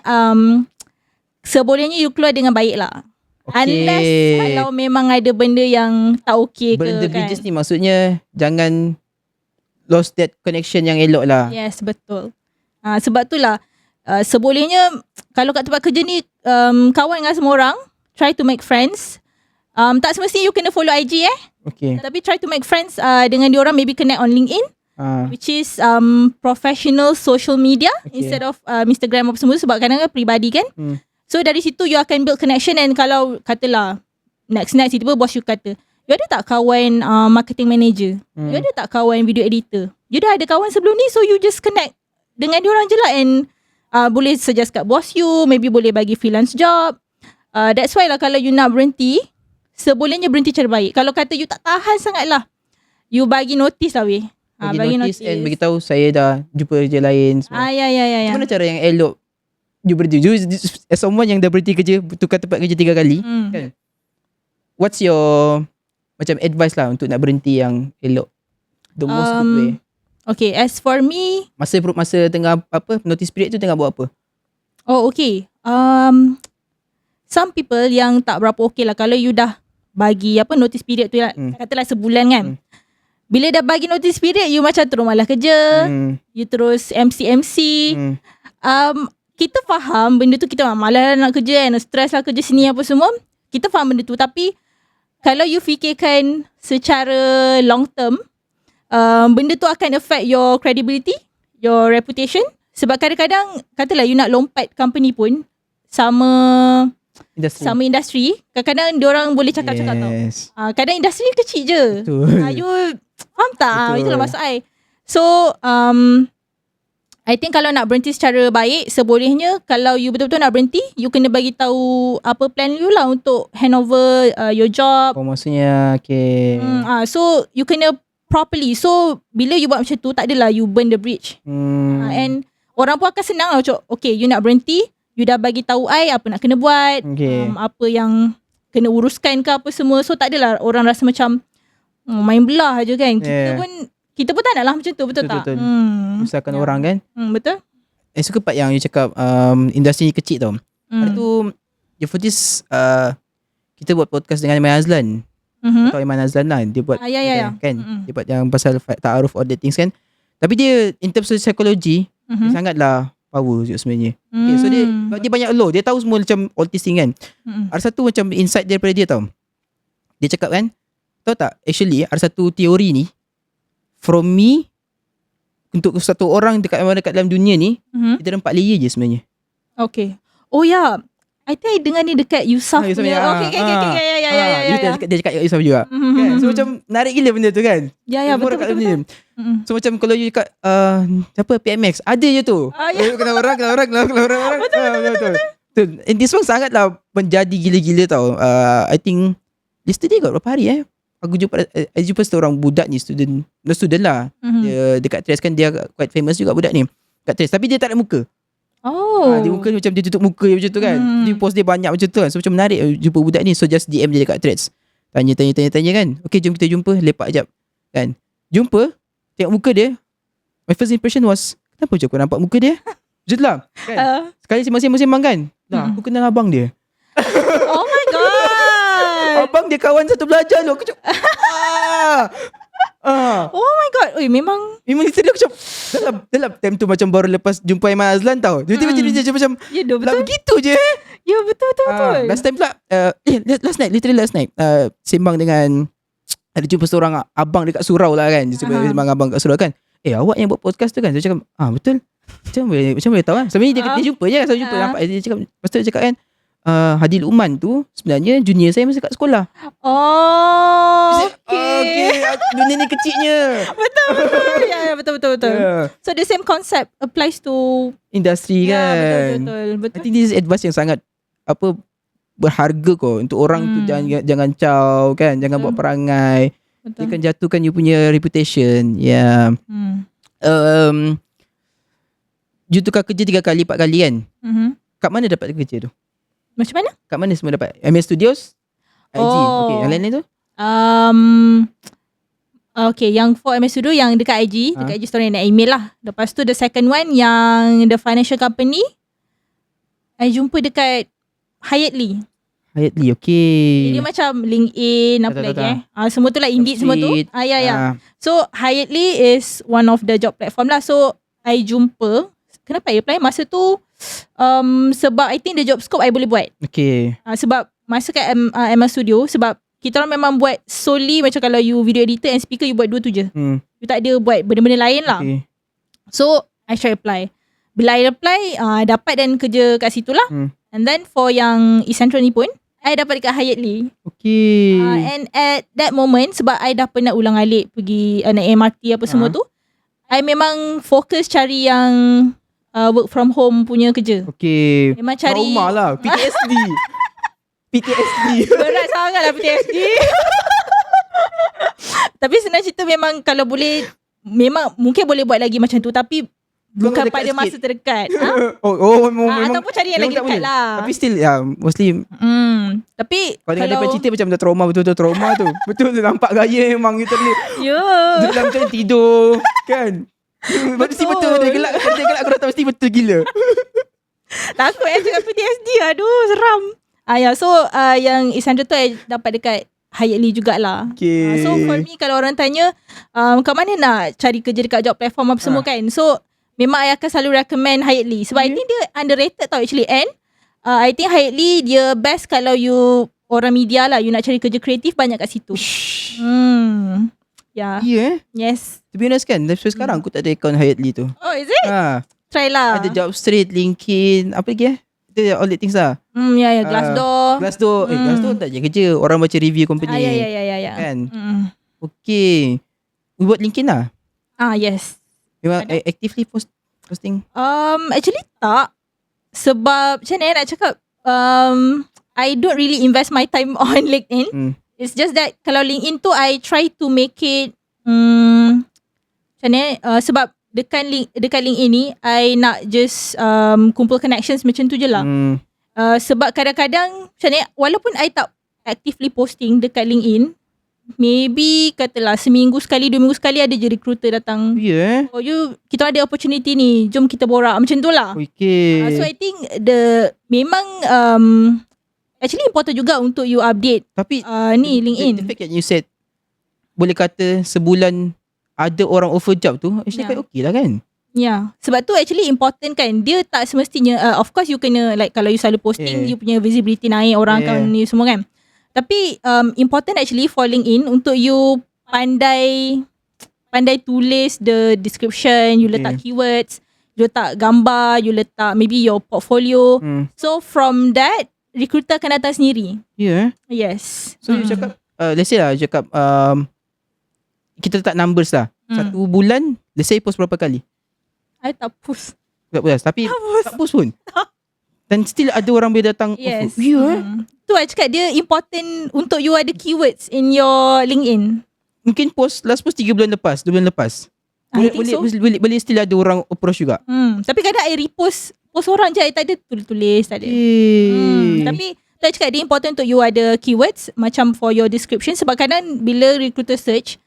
sebolehnya you keluar dengan baik lah. Unless kalau memang ada benda yang tak okay ke kan. Burn the bridges ni maksudnya jangan lost that connection yang elok lah. Yes, betul. Sebab tu lah sebolehnya kalau kat tempat kerja ni kawan dengan semua orang, try to make friends. Tak semestinya you kena follow IG tapi try to make friends dengan diorang, maybe connect on LinkedIn, which is professional social media instead of Instagram apa semua, sebab kadang-kadang peribadi kan. So dari situ you akan build connection. And kalau katalah next tiba-tiba bos you kata, you ada tak kawan marketing manager, you ada tak kawan video editor, you dah ada kawan sebelum ni, so you just connect dengan diorang je lah. And boleh suggest kat bos you, maybe boleh bagi freelance job. That's why lah kalau you nak berhenti, sebolehnya berhenti cara baik. Kalau kata you tak tahan sangat lah, you bagi notice lah weh. Bagi notice and bagi tahu saya dah jumpa kerja lain semua. Ya. Mana cara yang elok you berhenti? As someone yang dah berhenti kerja, tukar tempat kerja 3 kali kan? What's your macam advice lah untuk nak berhenti yang elok? The most good way. As for me, masa tengah notice period tu tengah buat apa? Some people yang tak berapa lah kalau you dah bagi notice period tu lah, katalah sebulan kan. Bila dah bagi notice period, you macam terus malas kerja, you terus MC. Kita faham benda tu, kita malas nak kerja kan, stress lah kerja sini apa semua. Kita faham benda tu, tapi kalau you fikirkan secara long term, benda tu akan affect your credibility, your reputation. Sebab kadang-kadang katalah you nak lompat company pun sama industri, kadang-kadang diorang boleh cakap-cakap tau. Kadang industri ni kecil je. You faham tak? Itulah maksud I. So I think kalau nak berhenti secara baik, sebolehnya kalau you betul-betul nak berhenti, you kena bagi tahu apa plan you lah untuk handover your job. Maksudnya so you kena properly. So bila you buat macam tu, tak adalah you burn the bridge. And orang pun akan senang lah macam, you nak berhenti, you dah bagi tahu I apa nak kena buat, apa yang kena uruskan ke apa semua. So tak adalah orang rasa macam main belah je kan. Kita pun tak nak lah macam tu, betul tak? Misalkan orang kan. Betul. Suka part yang you cakap industri ni kecil tau. Lepas tu for this kita buat podcast dengan Iman Azlan. Atau Iman Azlan lah, dia buat kan. Dia buat yang pasal ta'aruf all that things kan. Tapi dia in terms of psychology, dia sangatlah power sebenarnya. So dia banyak law, dia tahu semua macam all this thing kan. Ada satu macam insight daripada dia tau. Dia cakap kan, tahu tak, actually ada satu teori ni, from me, untuk satu orang dekat dalam dunia ni, kita ada 4 layer je sebenarnya. I think I dengar ni dekat Yusuf punya. Dia cakap Yusuf juga. Kan? So macam narik gila benda tu kan. Betul. So macam kalau you cakap siapa PMX, ada je tu. Kenal orang. Betul. And this one sangatlah menjadi gila-gila tau. I think yesterday berapa hari aku jumpa seorang budak ni, student lah. Dia dekat Tres kan, dia quite famous juga budak ni kat Tres, tapi dia tak ada muka. Dia muka macam dia tutup muka macam tu kan. Dia post dia banyak macam tu kan. So macam menarik jumpa budak ni. So just DM dia dekat Threads, tanya kan. Jom kita jumpa, lepak jap kan. Jumpa, tengok muka dia, my first impression was, kenapa je aku nampak muka dia? Macam tu lah kan? Sekali sembang kan, aku kenal abang dia. Oh my god. Abang dia kawan satu belajar tu. Aku cakap Oh my god. Oi, memang literally aku cakap dalam time tu macam baru lepas jumpa Aiman Azlan tau. Tiba-tiba dia macam ya, betul. Begitu je. Ya, betul. Last time pula last night sembang dengan ada jumpa seorang abang dekat surau lah kan. Dia sembang abang kat surau kan. Awak yang buat podcast tu kan? Dia cakap betul. Macam boleh tahu kan? Sebenarnya dia jumpa je kan. Selalu jumpa nampak. Dia cakap, lepas tu dia cakap kan, Hadi Luqman tu sebenarnya junior saya masa kat sekolah. Okay. Dunia ni kecilnya. Betul. Ya, betul. Yeah. So the same concept applies to industri kan. Betul. I think this is advice yang sangat berharga untuk orang tu. Jangan caw kan, jangan buat perangai. Betul. Dia akan jatuhkan you punya reputation. Ya. You tukar kerja 3 kali 4 kali kan. Kat mana dapat kerja tu? Macam mana? Kat mana semua dapat? MS Studios? IG. Okay, yang lain tu? Okay, yang for MS Studio yang dekat IG, dekat IG story nak email lah. Lepas tu the second one yang the financial company, I jumpa dekat Hyattly, okay. Dia macam LinkedIn apa lagi semua tu lah, Indeed semua tu. Ya. So Hyattly is one of the job platform lah. So I jumpa. Kenapa I apply masa tu? Sebab I think the job scope I boleh buat. Okay. Sebab masa kat MS Studio, sebab kita orang memang buat solely macam kalau you video editor and speaker, you buat 2 tu je. You tak ada buat benda-benda lain lah. Okay. So I try apply. Bila I apply, dapat dan kerja kat situ lah. And then for yang East Central ni pun, I dapat dekat Hyattly. Okay. And at that moment, sebab I dah penat ulang-alik pergi naik MRT apa semua tu, I memang fokus cari yang work from home punya kerja. Okay. Memang cari trauma lah. PTSD. Berat sangat lah PTSD. Tapi senang cerita memang kalau boleh, memang mungkin boleh buat lagi macam tu. Tapi bukan pada sikit. Masa terdekat. Memang, ataupun cari yang lagi dekat lah. Tapi still mostly tapi kalau dengar cerita macam dah trauma, betul-betul trauma tu. Betul nampak gaya memang kita ni. Dalam macam tidur kan. Mesti betul dia gelak aku dah tahu mesti betul gila. Takut cakap PTSD. Aduh, seram. So yang Isandra tu I dapat dekat Hyattly jugalah. Okay. So for me, kalau orang tanya kat mana nak cari kerja dekat job platform apa semua kan, so memang I akan selalu recommend Hyattly. Sebab I think dia underrated tau actually. And I think Hyattly dia best kalau you orang media lah, you nak cari kerja kreatif, banyak kat situ. Yes. To be honest kan, sekarang aku tak ada account Hyattly tu. Oh, is it? Try lah. Ada Jobstreet, LinkedIn, apa lagi Itu all the things lah. Glassdoor. Glassdoor tak je kerja. Orang baca review company. Ya. Kan? Okay. We buat LinkedIn lah. Yes. Memang actively posting? Actually tak. Sebab macam mana nak cakap, I don't really invest my time on LinkedIn. It's just that kalau LinkedIn tu I try to make it macam mana, sebab dekat LinkedIn ni I nak just kumpul connections macam tu je lah. Sebab kadang-kadang macam ni, walaupun I tak actively posting dekat LinkedIn, maybe katalah seminggu sekali, 2 minggu sekali ada je recruiter datang. Kita ada opportunity ni, jom kita borak, macam tu lah. Okay. So I think memang actually important juga untuk you update. Tapi ni LinkedIn. The fact that you said boleh kata sebulan ada orang offer job tu, actually quite okay lah kan. Sebab tu actually important kan. Dia tak semestinya of course you kena, like kalau you selalu posting, you punya visibility naik, orang akan ni semua kan. Tapi important actually for LinkedIn untuk you pandai tulis the description, you letak keywords, you letak gambar, you letak maybe your portfolio. So from that, recruiter akan datang sendiri. Yes. So you cakap let's say lah, cakap kita letak numbers lah. 1 bulan, let's say post berapa kali? I tak post. Tak post. Tapi tak post pun. Dan still ada orang boleh datang offer. Tu I cakap dia important untuk you ada keywords in your LinkedIn. Mungkin last post 3 bulan lepas, 2 bulan lepas. Boleh still ada orang approach juga. Tapi kadang I repost orang je, I tak ada tulis tak ada. Tapi tu I cakap dia important untuk you ada keywords macam for your description. Sebab kadang bila recruiter search,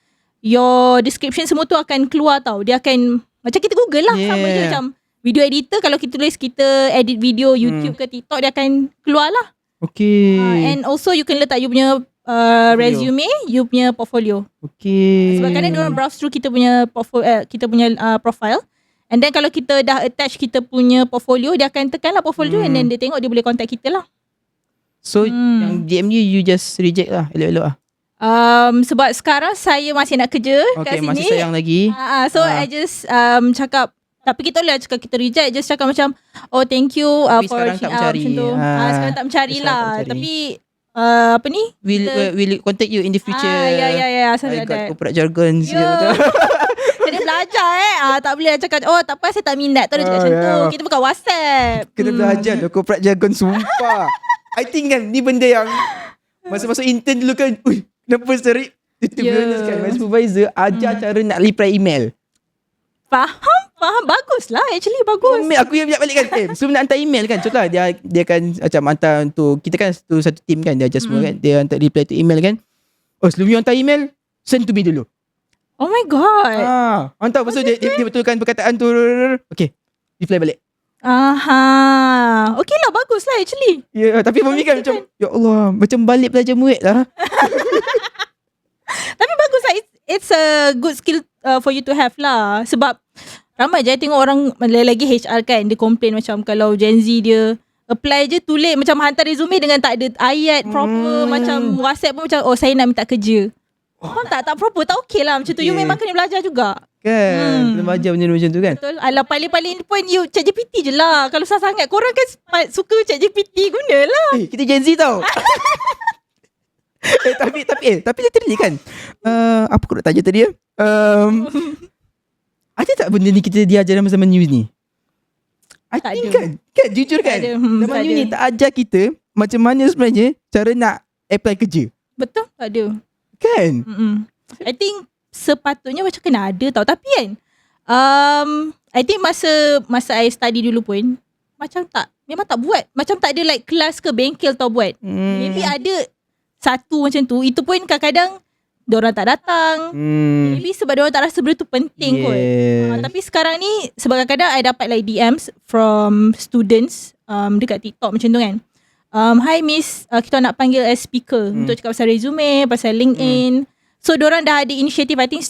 your description semua tu akan keluar tau. Dia akan Macam kita Google lah. Sama je macam video editor. Kalau kita tulis kita edit video YouTube ke TikTok, dia akan keluar lah. Okay. And also you can letak you punya resume, you punya portfolio. Okay. Sebab kadang diorang browse through kita punya profile. And then kalau kita dah attach kita punya portfolio, dia akan tekan lah portfolio and then dia tengok dia boleh contact kita lah. So yang DM you just reject lah, elok-elok lah. Sebab sekarang saya masih nak kerja kat sini. Masih sayang lagi. So I just cakap, tapi kita boleh cakap kita reject, just cakap macam oh thank you for reaching out macam tu. Sekarang tak mencari lah. Tapi apa ni? Will contact you in the future. Ya. I got corporate jargon. Kena belajar tak boleh cakap oh tak apa saya tak minat. Tak boleh cakap macam tu. Kita bukan WhatsApp. Kena belajar tu corporate jargon, sumpah. I think kan ni benda yang masa-masa intern dulu kan, kenapa sering kan my supervisor ajar cara nak reply email. Faham. Bagus lah. Actually bagus. Aku yang balik kan. Sebelum nak hantar email kan, contohlah dia akan macam hantar untuk kita kan satu team kan, dia ajar semua kan, dia hantar reply to email kan. Sebelum you hantar email, send to me dulu. Oh my god. Hantar lepas tu dia betulkan perkataan tu. Okay, reply balik. Okay lah, bagus lah actually. Tapi for me kan macam ya Allah, macam balik belajar murid lah. Tapi bagus lah. It's a good skill for you to have lah. Sebab ramai je tengok orang lagi HR kan, dia complain macam kalau Gen Z dia apply je tulis macam hantar resume dengan tak ada ayat proper. Macam WhatsApp pun macam oh saya nak minta kerja. Tak proper, tak okay lah macam tu. You memang kena belajar juga kan. Kena belajar benda macam tu kan. Betul. Alah paling-paling pun you ChatGPT je lah. Kalau susah sangat, korang kan suka ChatGPT, gunalah. Kita Gen Z tau. Tapi literally kan, apa aku nak tanya tadi ada tak benda ni kita diajar dalam zaman news ni? I think kan jujur kan, zaman news ni tak ajar kita macam mana sebenarnya cara nak apply kerja. Betul, tak ada kan. I think sepatutnya macam kena ada tau. Tapi kan I think masa I study dulu pun memang tak buat. Macam tak ada like kelas ke bengkel tau buat. Maybe ada satu macam tu. Itu pun kadang-kadang diorang tak datang. Maybe sebab diorang tak rasa benda tu penting kot. Tapi sekarang ni sebab kadang-kadang I dapat like DMs from students dekat TikTok macam tu kan. Hi miss, kita nak panggil as speaker untuk cakap pasal resume, pasal LinkedIn. So diorang dah ada inisiatif. I think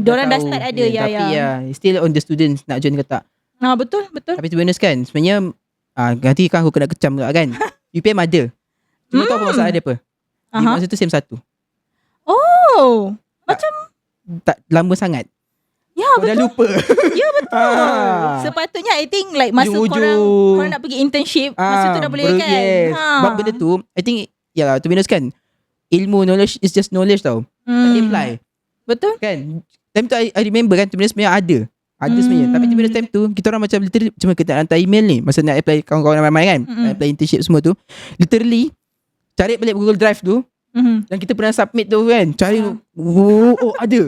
diorang dah start ada. Tapi still on the students nak join ke tak. Betul. Tapi to be honest kan, sebenarnya nanti kan aku kena kecam juga kan. UPM ada. Cuma tahu apa masalah dia apa? Masa tu SEM 1. Macam tak lama sangat. Ya, betul. Dah lupa. Ya, betul. Sepatutnya I think like masa korang nak pergi internship, masa tu dah boleh kan. Sebab benda tu I think to be honest kan, ilmu knowledge is just knowledge tau. Apply. Betul. Kan. Time tu I remember kan, sebenarnya ada sebenarnya. Tapi tiba-tiba time tu kita orang macam literally cuma kita nak hantar email ni, masa nak apply kawan-kawan ramai kan, apply internship semua tu, literally cari balik Google Drive tu yang kita pernah submit tu kan, cari ada,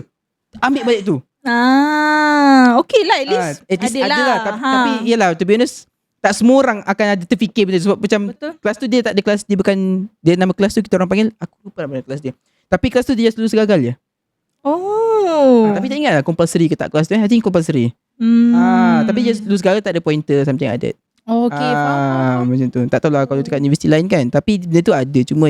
ambil balik tu. Okay lah, at least ada lah. Tapi yelah, to be honest, tak semua orang akan ada terfikir benda tu. Sebab macam kelas tu dia tak ada kelas, dia bukan, dia nama kelas tu kita orang panggil, aku lupa nama kelas dia, tapi kelas tu dia just lulus gagal je. Tapi tak ingat lah compulsory ke tak kelas tu. I think compulsory. Tapi just lulus gagal, tak ada pointer, something like that. Okay, faham. Macam tu. Tak tahulah kalau dekat universiti lain kan, tapi dia tu ada. Cuma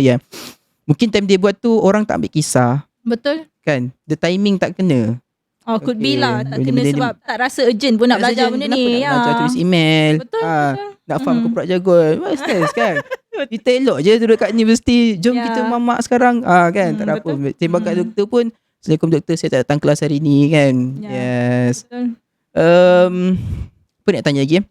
mungkin time dia buat tu orang tak ambil kisah. Betul. Kan, the timing tak kena. Could be lah. Tak kena sebab tak rasa urgent pun nak belajar benda ni. Nak belajar tulis email. Betul. Nak faham corporate jargon. What's this kan? Kita elok je duduk kat universiti. Jom kita mamak sekarang. Kan, tak ada apa. Sembang kat doktor pun, Assalamualaikum doktor, saya tak datang kelas hari ni kan. Yes. Betul. Apa nak tanya lagi?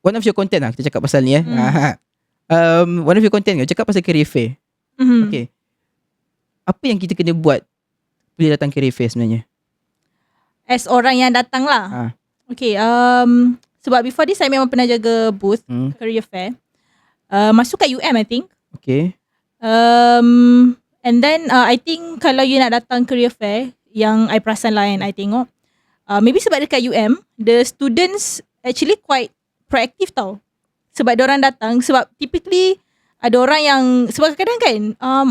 One of your content lah, kita cakap pasal ni one of your content cakap pasal career fair. Okay. Apa yang kita kena buat bila datang career fair sebenarnya? As orang yang datang lah. Okay. Sebab before this, saya memang pernah jaga booth career fair. Masuk kat UM I think. Okay. And then I think kalau you nak datang career fair, yang I perasan lah yang I tengok, maybe sebab dekat UM, the students actually quite proactive tau. Sebab diorang datang, sebab typically ada orang yang, sebab kadang kan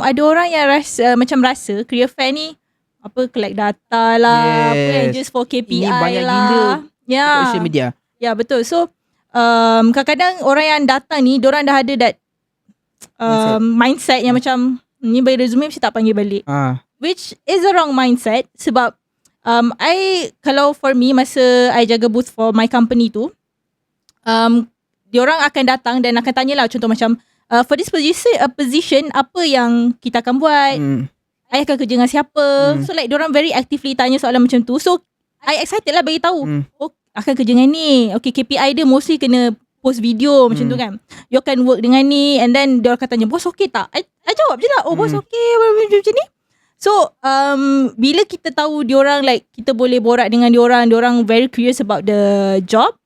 ada orang yang rasa career fair ni apa collect data lah, apa yang just for KPI Ini banyak lah. gila Ya. social media. Ya, betul. So kadang-kadang orang yang datang ni, diorang dah ada that mindset yang macam ni bagi resume mesti tak panggil balik. Which is a wrong mindset sebab kalau for me masa I jaga booth for my company tu, diorang akan datang dan akan tanyalah contoh macam for this position apa yang kita akan buat, I akan kerja dengan siapa. So like diorang very actively tanya soalan macam tu. So I excited lah bagi tahu. Oh, akan kerja dengan ni. Okay, KPI dia mostly kena post video macam tu kan. You akan work dengan ni, and then dia akan tanya, bos okay tak? I jawab je lah, oh bos okay macam ni. So bila kita tahu diorang like kita boleh borak dengan diorang very curious about the job,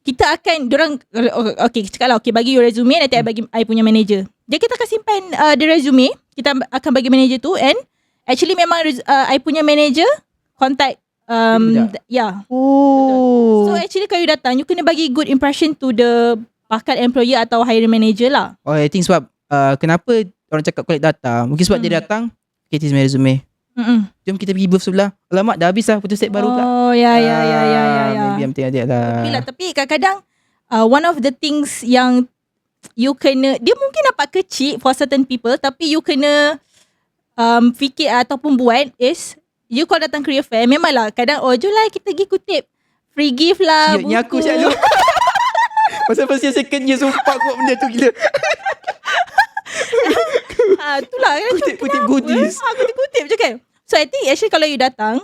kita akan diorang okay cakap lah, okay bagi you resume, nanti I bagi I punya manager. Jadi kita akan simpan the resume, kita akan bagi manager tu, and actually memang I punya manager contact So actually kalau you datang, you kena bagi good impression to the bakal employer atau hiring manager lah. I think sebab kenapa orang cakap collect data, mungkin sebab dia datang, okay, this is my resume. Jom kita pergi booth sebelah. Alamak, dah habis lah photostat baru pula. Ya. Maybe I'm tengok lah. Tapi kadang-kadang one of the things yang you kena, dia mungkin dapat kecil for certain people, tapi you kena fikir ataupun buat is, you kalau datang career fair, memanglah kadang jom lah kita pergi kutip free gift lah, buku. Ni aku siap tu. Pasal first year second year sumpah aku buat benda tu gila. Itulah kan, Kutip goodies. Kutip je kan. So I think actually kalau you datang,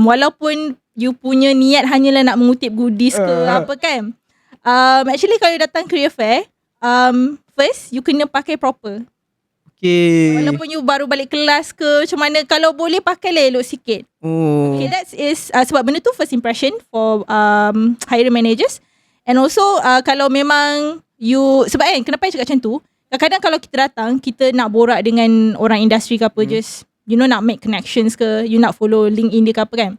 walaupun you punya niat hanyalah nak mengutip goodies ke apa kan, actually kalau you datang career fair, first you kena pakai proper. Walaupun you baru balik kelas ke macam mana, kalau boleh pakailah elok sikit. Okay, that is sebab benda tu first impression for hiring managers. And also kalau memang you, sebab kan kenapa saya cakap macam tu, kadang-kadang kalau kita datang, kita nak borak dengan orang industri ke apa, just you know nak make connections ke, you nak follow LinkedIn dia ke apa kan,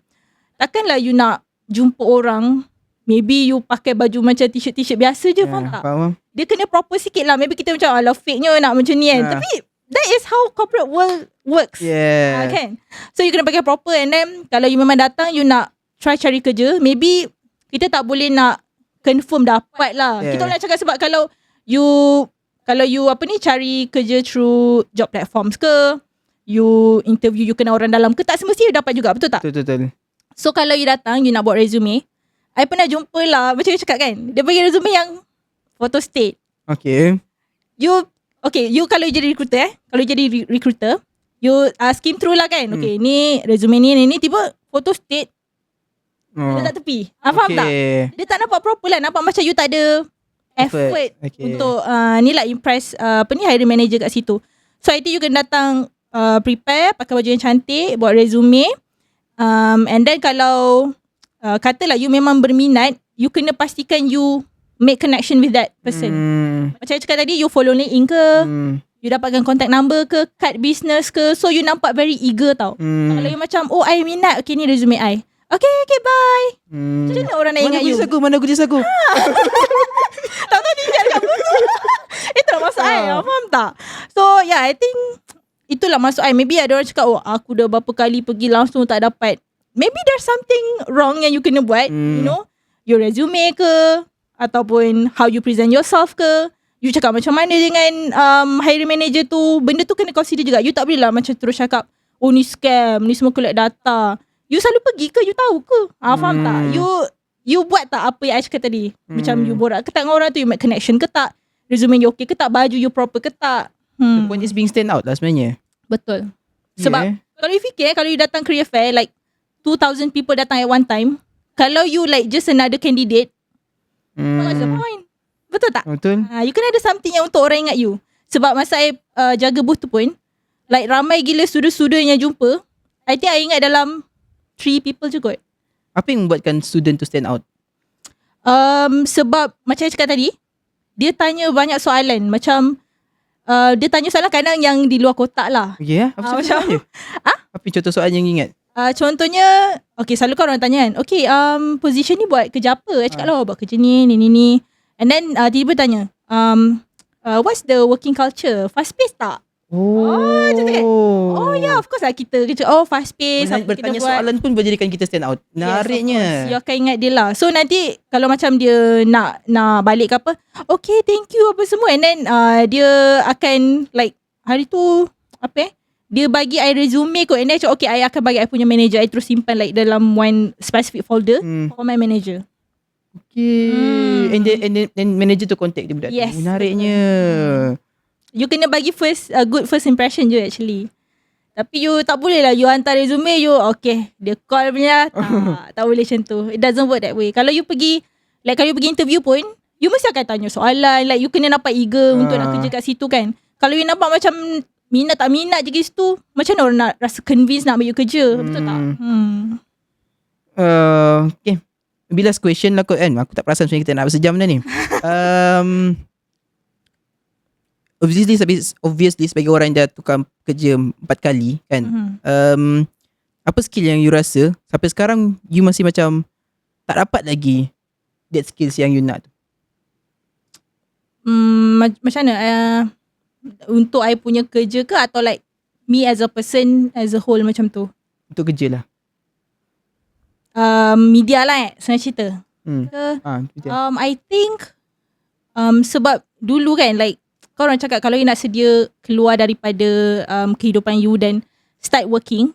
takkanlah you nak jumpa orang, maybe you pakai baju macam t-shirt biasa je, faham tak? Dia kena proper sikit lah. Maybe kita macam ala fake-nya nak macam ni kan, tapi that is how corporate world works. Kan? So you kena pakai proper, and then kalau you memang datang, you nak try cari kerja, maybe kita tak boleh nak confirm dapat lah. Kita nak cakap sebab kalau you cari kerja through job platforms ke, you interview, you kenal orang dalam ke, tak semestinya you dapat juga, betul tak? Betul. So kalau you datang, you nak buat resume, I pernah jumpa lah, macam you cakap kan, dia bagi resume yang photo state. You kalau you jadi recruiter, you skim through lah kan. Okay, ni resume ni tiba photo state letak tepi. Faham tak? Dia tak nampak proper lah, nampak macam you tak ada effort untuk ni lah impress hiring manager kat situ. So I think you kena datang prepare, pakai baju yang cantik, buat resume, and then kalau katalah you memang berminat, you kena pastikan you make connection with that person. Macam saya cakap tadi, you follow LinkedIn ke, you dapatkan contact number ke, card business ke, so you nampak very eager tau. Kalau you macam, I minat, okay ni resume I, okay bye. Macam mana orang nak ingat you? Mana goodies aku? Tak tahu dia ingat dekat booth. Itulah maksud I, faham tak? So yeah, I think itulah maksud I. Maybe ada orang cakap, aku dah berapa kali pergi langsung tak dapat. Maybe there's something wrong yang you kena buat. You know, your resume ke, ataupun how you present yourself ke, you cakap macam mana dengan hiring manager tu. Benda tu kena consider juga. You tak boleh lah macam terus cakap, ni scam, ni semua collect data. You selalu pergi ke? You tahu ke? Faham tak? You buat tak apa yang I cakap tadi? Macam you borak ke tak dengan orang tu, you make connection ke tak? Resume you okay ke tak? Baju you proper ke tak? The point is being stand out lah sebenarnya. Betul. Sebab kalau you fikir, kalau you datang career fair, like 2,000 people datang at one time, kalau you like just another candidate, what's the point? Betul tak? Betul. You kena ada something yang untuk orang ingat you. Sebab masa I jaga booth tu pun, like ramai gila student-student yang jumpa, I think I ingat dalam 3 people je kot. Apa yang membuatkan student to stand out? Sebab macam saya cakap tadi, dia tanya banyak soalan. Macam dia tanya soalan kadang yang di luar kotak lah. Apa macam apa contoh soalan yang ingat? Contohnya, okay, selalu kan orang tanya kan, okay, position ni buat kerja apa? I cakap lah, buat kerja ni. And then tiba-tiba tanya, what's the working culture? Fast pace tak? Macam tu kan. Oh yeah, of course lah kita fast pace. Bertanya soalan pun menjadikan kita stand out. Menariknya. Yes, you akan ingat dia lah. So nanti kalau macam dia nak balik ke apa, okay thank you apa semua. And then dia akan like hari tu dia bagi I resume kot. And then okay, I akan bagi I punya manager. I terus simpan like dalam one specific folder for my manager. Okay. And then manager tu contact dia budak. Yes. Menariknya. You kena bagi good first impression je actually. Tapi you tak boleh lah you hantar resume you okay dia call punya tak boleh macam tu. It doesn't work that way. Kalau you pergi interview pun you mesti akan tanya soalan, like you kena nampak eager untuk nak kerja kat situ kan. Kalau you nampak macam minat tak minat je kat situ, macam mana orang nak rasa convince nak ambil you kerja? Betul tak? Okay. Maybe last question lah kot kan. Aku tak perasan sebenarnya kita nak bersejam dah ni. Obviously sebagai orang yang dah tukar kerja 4 kali kan, apa skill yang you rasa sampai sekarang you masih macam tak dapat lagi that skills yang you nak tu? Macam mana? Untuk I punya kerja ke atau like me as a person as a whole macam tu? Untuk kerja lah. Media lah senang cerita. I think sebab dulu kan like kau orang cakap kalau you nak sedia keluar daripada kehidupan you dan start working,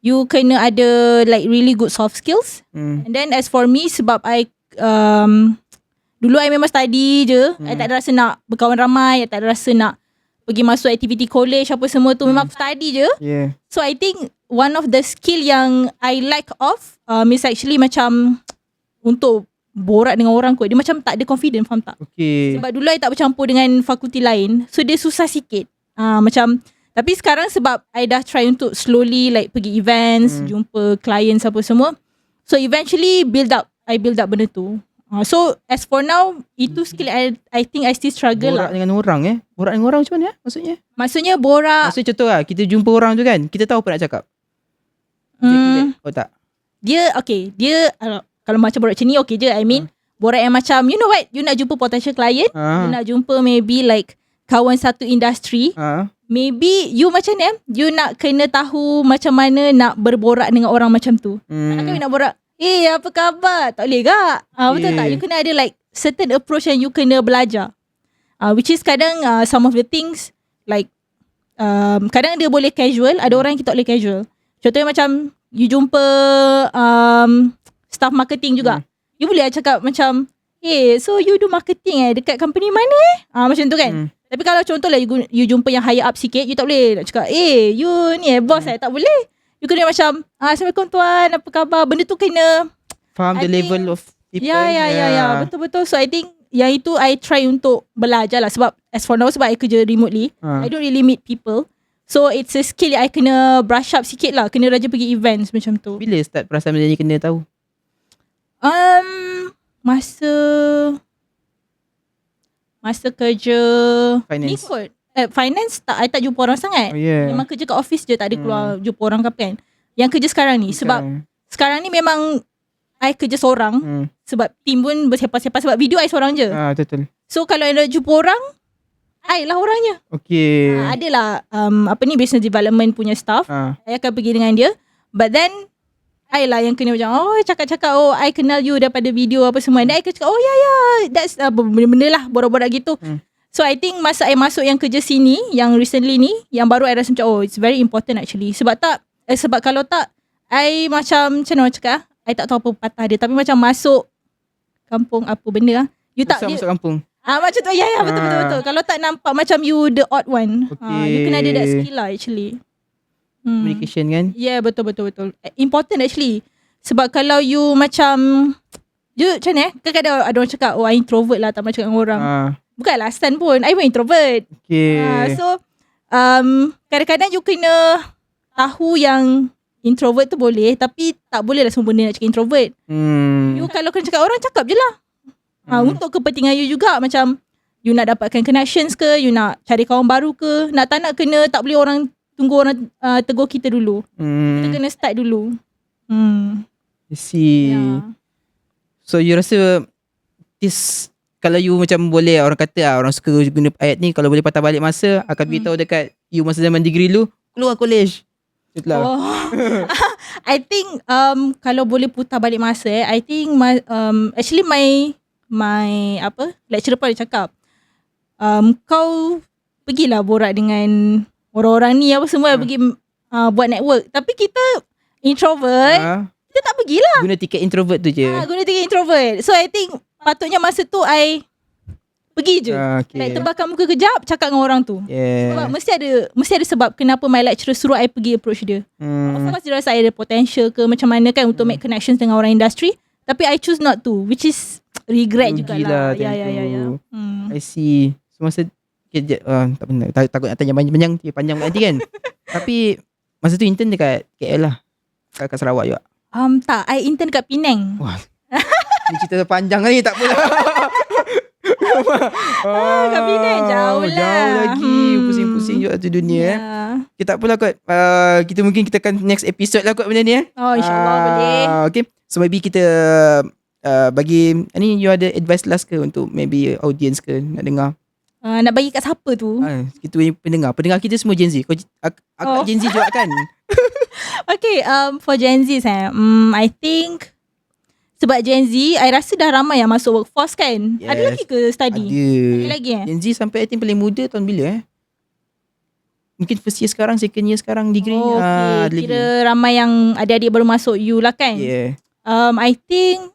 you kena ada like really good soft skills. And then as for me, sebab I dulu I memang study je. I tak ada rasa nak berkawan ramai, I tak ada rasa nak pergi masuk aktiviti college apa semua tu. Memang study je. So I think one of the skill yang I like of is actually macam untuk borak dengan orang kot. Dia macam tak ada confident, faham tak? Okay. Sebab dulu I tak bercampur dengan fakulti lain, so dia susah sikit. Macam tapi sekarang sebab I dah try untuk slowly like pergi events, jumpa clients apa semua. So eventually I build up benda tu. So as for now, itu skill I think I still struggle borak lah. dengan orang borak dengan orang macam mana maksudnya? Maksudnya borak. Maksudnya contoh lah, kita jumpa orang tu kan, kita tahu apa nak cakap. Tak? Dia kalau macam borak macam ni okay je. I mean borak yang macam you know what, you nak jumpa potential client, you nak jumpa maybe like kawan satu industri, maybe you macam ni you nak kena tahu macam mana nak berborak dengan orang macam tu. Takkan you nak borak apa khabar, tak boleh kak. Betul tak? You kena ada like certain approach yang you kena belajar, which is kadang some of the things like kadang dia boleh casual, ada orang yang kita tak boleh casual. Contohnya macam you jumpa staff marketing juga. You boleh cakap macam, so you do marketing dekat company mana macam tu kan. Tapi kalau contohlah you jumpa yang higher up sikit, you tak boleh nak cakap, you ni boss tak boleh. You kena macam, Assalamualaikum tuan, apa khabar? Benda tu kena faham the level of people. Ya, betul-betul. So I think yang itu I try untuk belajar lah. Sebab as for now, sebab I kerja remotely, I don't really meet people. So it's a skill I kena brush up sikit lah. Kena rajin pergi events macam tu. Bila start perasan benda ni kena tahu? Masa kerja finance. Ni kot finance I tak jumpa orang sangat. Memang kerja kat office je, tak ada keluar jumpa orang ke apa kan. Yang kerja sekarang ni sebab sekarang ni memang I kerja seorang. Sebab team pun bersiapa-siapa, sebab video I seorang je. Betul. So kalau I nak jumpa orang, I lah orangnya. Okay. Adalah business development punya staff. I akan pergi dengan dia. But then I lah yang kena macam cakap-cakap I kenal you daripada video apa semua. Dan I kena cakap that's benda-benda lah, borak-borak gitu. So I think masa I masuk yang kerja sini, yang recently ni, yang baru I rasa macam it's very important actually. Sebab kalau tak I macam mana cakap, I tak tahu apa patah dia, tapi macam masuk kampung apa benda you tak masuk kampung. Macam tu. Ya betul. Kalau tak nampak macam you the odd one. You kena ada that skill lah actually. Communication kan? Yeah, betul. Important actually. Sebab kalau you macam macam ni kadang-kadang ada orang cakap I introvert lah, tak macam dengan orang. Bukanlah stand pun, I pun introvert. So kadang-kadang you kena tahu yang introvert tu boleh, tapi tak boleh lah semua benda nak cakap introvert. You kalau kena cakap orang, cakap je lah. Untuk kepentingan you juga, macam you nak dapatkan connections ke, you nak cari kawan baru ke, tak nak kena, tak boleh orang tunggu orang tegur kita dulu. Kita kena start dulu. I see. So you rasa this kalau you macam boleh, orang kata orang suka guna ayat ni, kalau boleh patah balik masa, akan beritahu dekat you masa zaman degree lu, keluar college. Itulah. I think kalau boleh putar balik masa, I think actually my lecturer pun ada cakap, kau pergilah borak dengan orang-orang ni apa semua, pergi buat network. Tapi kita introvert, kita tak pergilah. Guna tiket introvert tu je. Guna tiket introvert. So I think patutnya masa tu I pergi je. Like terbakar muka kejap, cakap dengan orang tu. Sebab mesti ada sebab kenapa my lecturer suruh I pergi approach dia. Of course dia rasa I ada potential ke macam mana kan untuk make connections dengan orang industri. Tapi I choose not to, which is regret jugalah. Ya. I see. So masa tak benar, takut nak tanya panjang nanti kan. Tapi masa tu intern dekat KL lah, kat Sarawak juga. Tak, I intern kat Penang. Wah, ni cerita panjang ni, tak apalah. Kat Penang jauh lah. Jauh lagi, pusing-pusing juga tu dunia. Okay, tak apalah kot. Kita akan next episode lah kot benda ni. InsyaAllah boleh. Okay, so maybe kita bagi ni, you ada advice last ke untuk maybe audience ke nak dengar? Nak bagi kat siapa tu? Kita punya pendengar kita semua Gen Z. Aku Gen Z juga kan. Okay, for Gen Z I think sebab Gen Z, I rasa dah ramai yang masuk workforce kan. Yes. Ada lagi ke study? Ada lagi Gen Z sampai I think paling muda tahun bila mungkin first year sekarang, second year sekarang degree. Okay. Kira ramai yang adik-adik baru masuk you lah kan. I think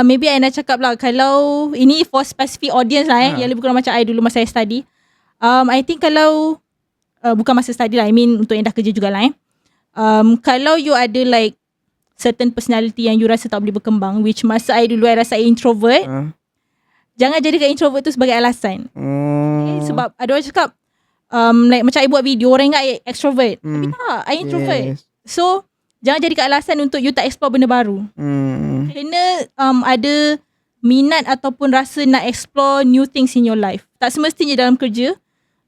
maybe I nak cakap lah, kalau ini for specific audience lah yang lebih kurang macam I dulu masa I study. I think kalau bukan masa study lah, I mean untuk yang dah kerja jugalah kalau you ada like certain personality yang you rasa tak boleh berkembang, which masa I dulu I rasa I introvert, jangan jadikan introvert tu sebagai alasan. Okay? Sebab ada orang cakap like macam I buat video, orang ingat I extrovert, tapi tak, I introvert. So jangan jadikan alasan untuk you tak explore benda baru. Kena ada minat ataupun rasa nak explore new things in your life. Tak semestinya dalam kerja,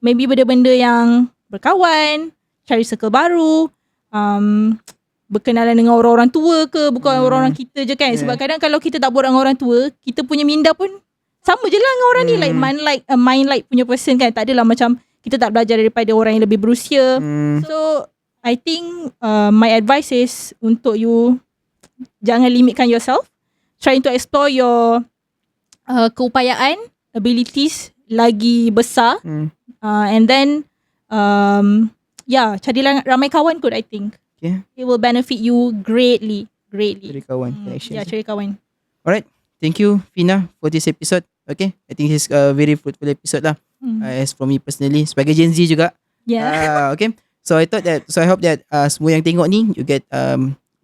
maybe benda-benda yang berkawan, cari circle baru, berkenalan dengan orang-orang tua ke, bukan orang-orang kita je kan. Sebab kadang kalau kita tak borak dengan orang tua, kita punya minda pun sama je lah dengan orang ni, like mind like punya person kan. Tak adalah macam kita tak belajar daripada orang yang lebih berusia. So I think my advice is untuk you jangan limitkan yourself, trying to explore your keupayaan, abilities lagi besar, and then carilah ramai kawan kot. I think it will benefit you greatly. Cari kawan, connection. Cari kawan. Alright, thank you Fina for this episode. Okay, I think this is a very fruitful episode lah. As for me personally, sebagai Gen Z juga. Okay, so I hope that semua yang tengok ni, you get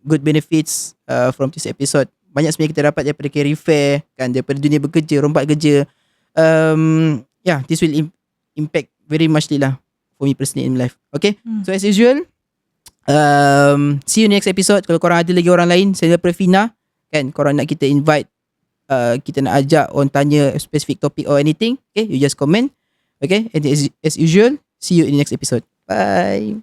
good benefits from this episode. Banyak sebenarnya kita dapat daripada career fair kan, daripada dunia bekerja, rompak kerja. This will impact very muchly lah for me personally in life. Okay, so as usual, see you next episode. Kalau korang ada lagi orang lain selain daripada Fina kan, korang nak kita invite, kita nak ajak orang tanya specific topic or anything, okay, you just comment. Okay, and as usual, see you in the next episode. Bye.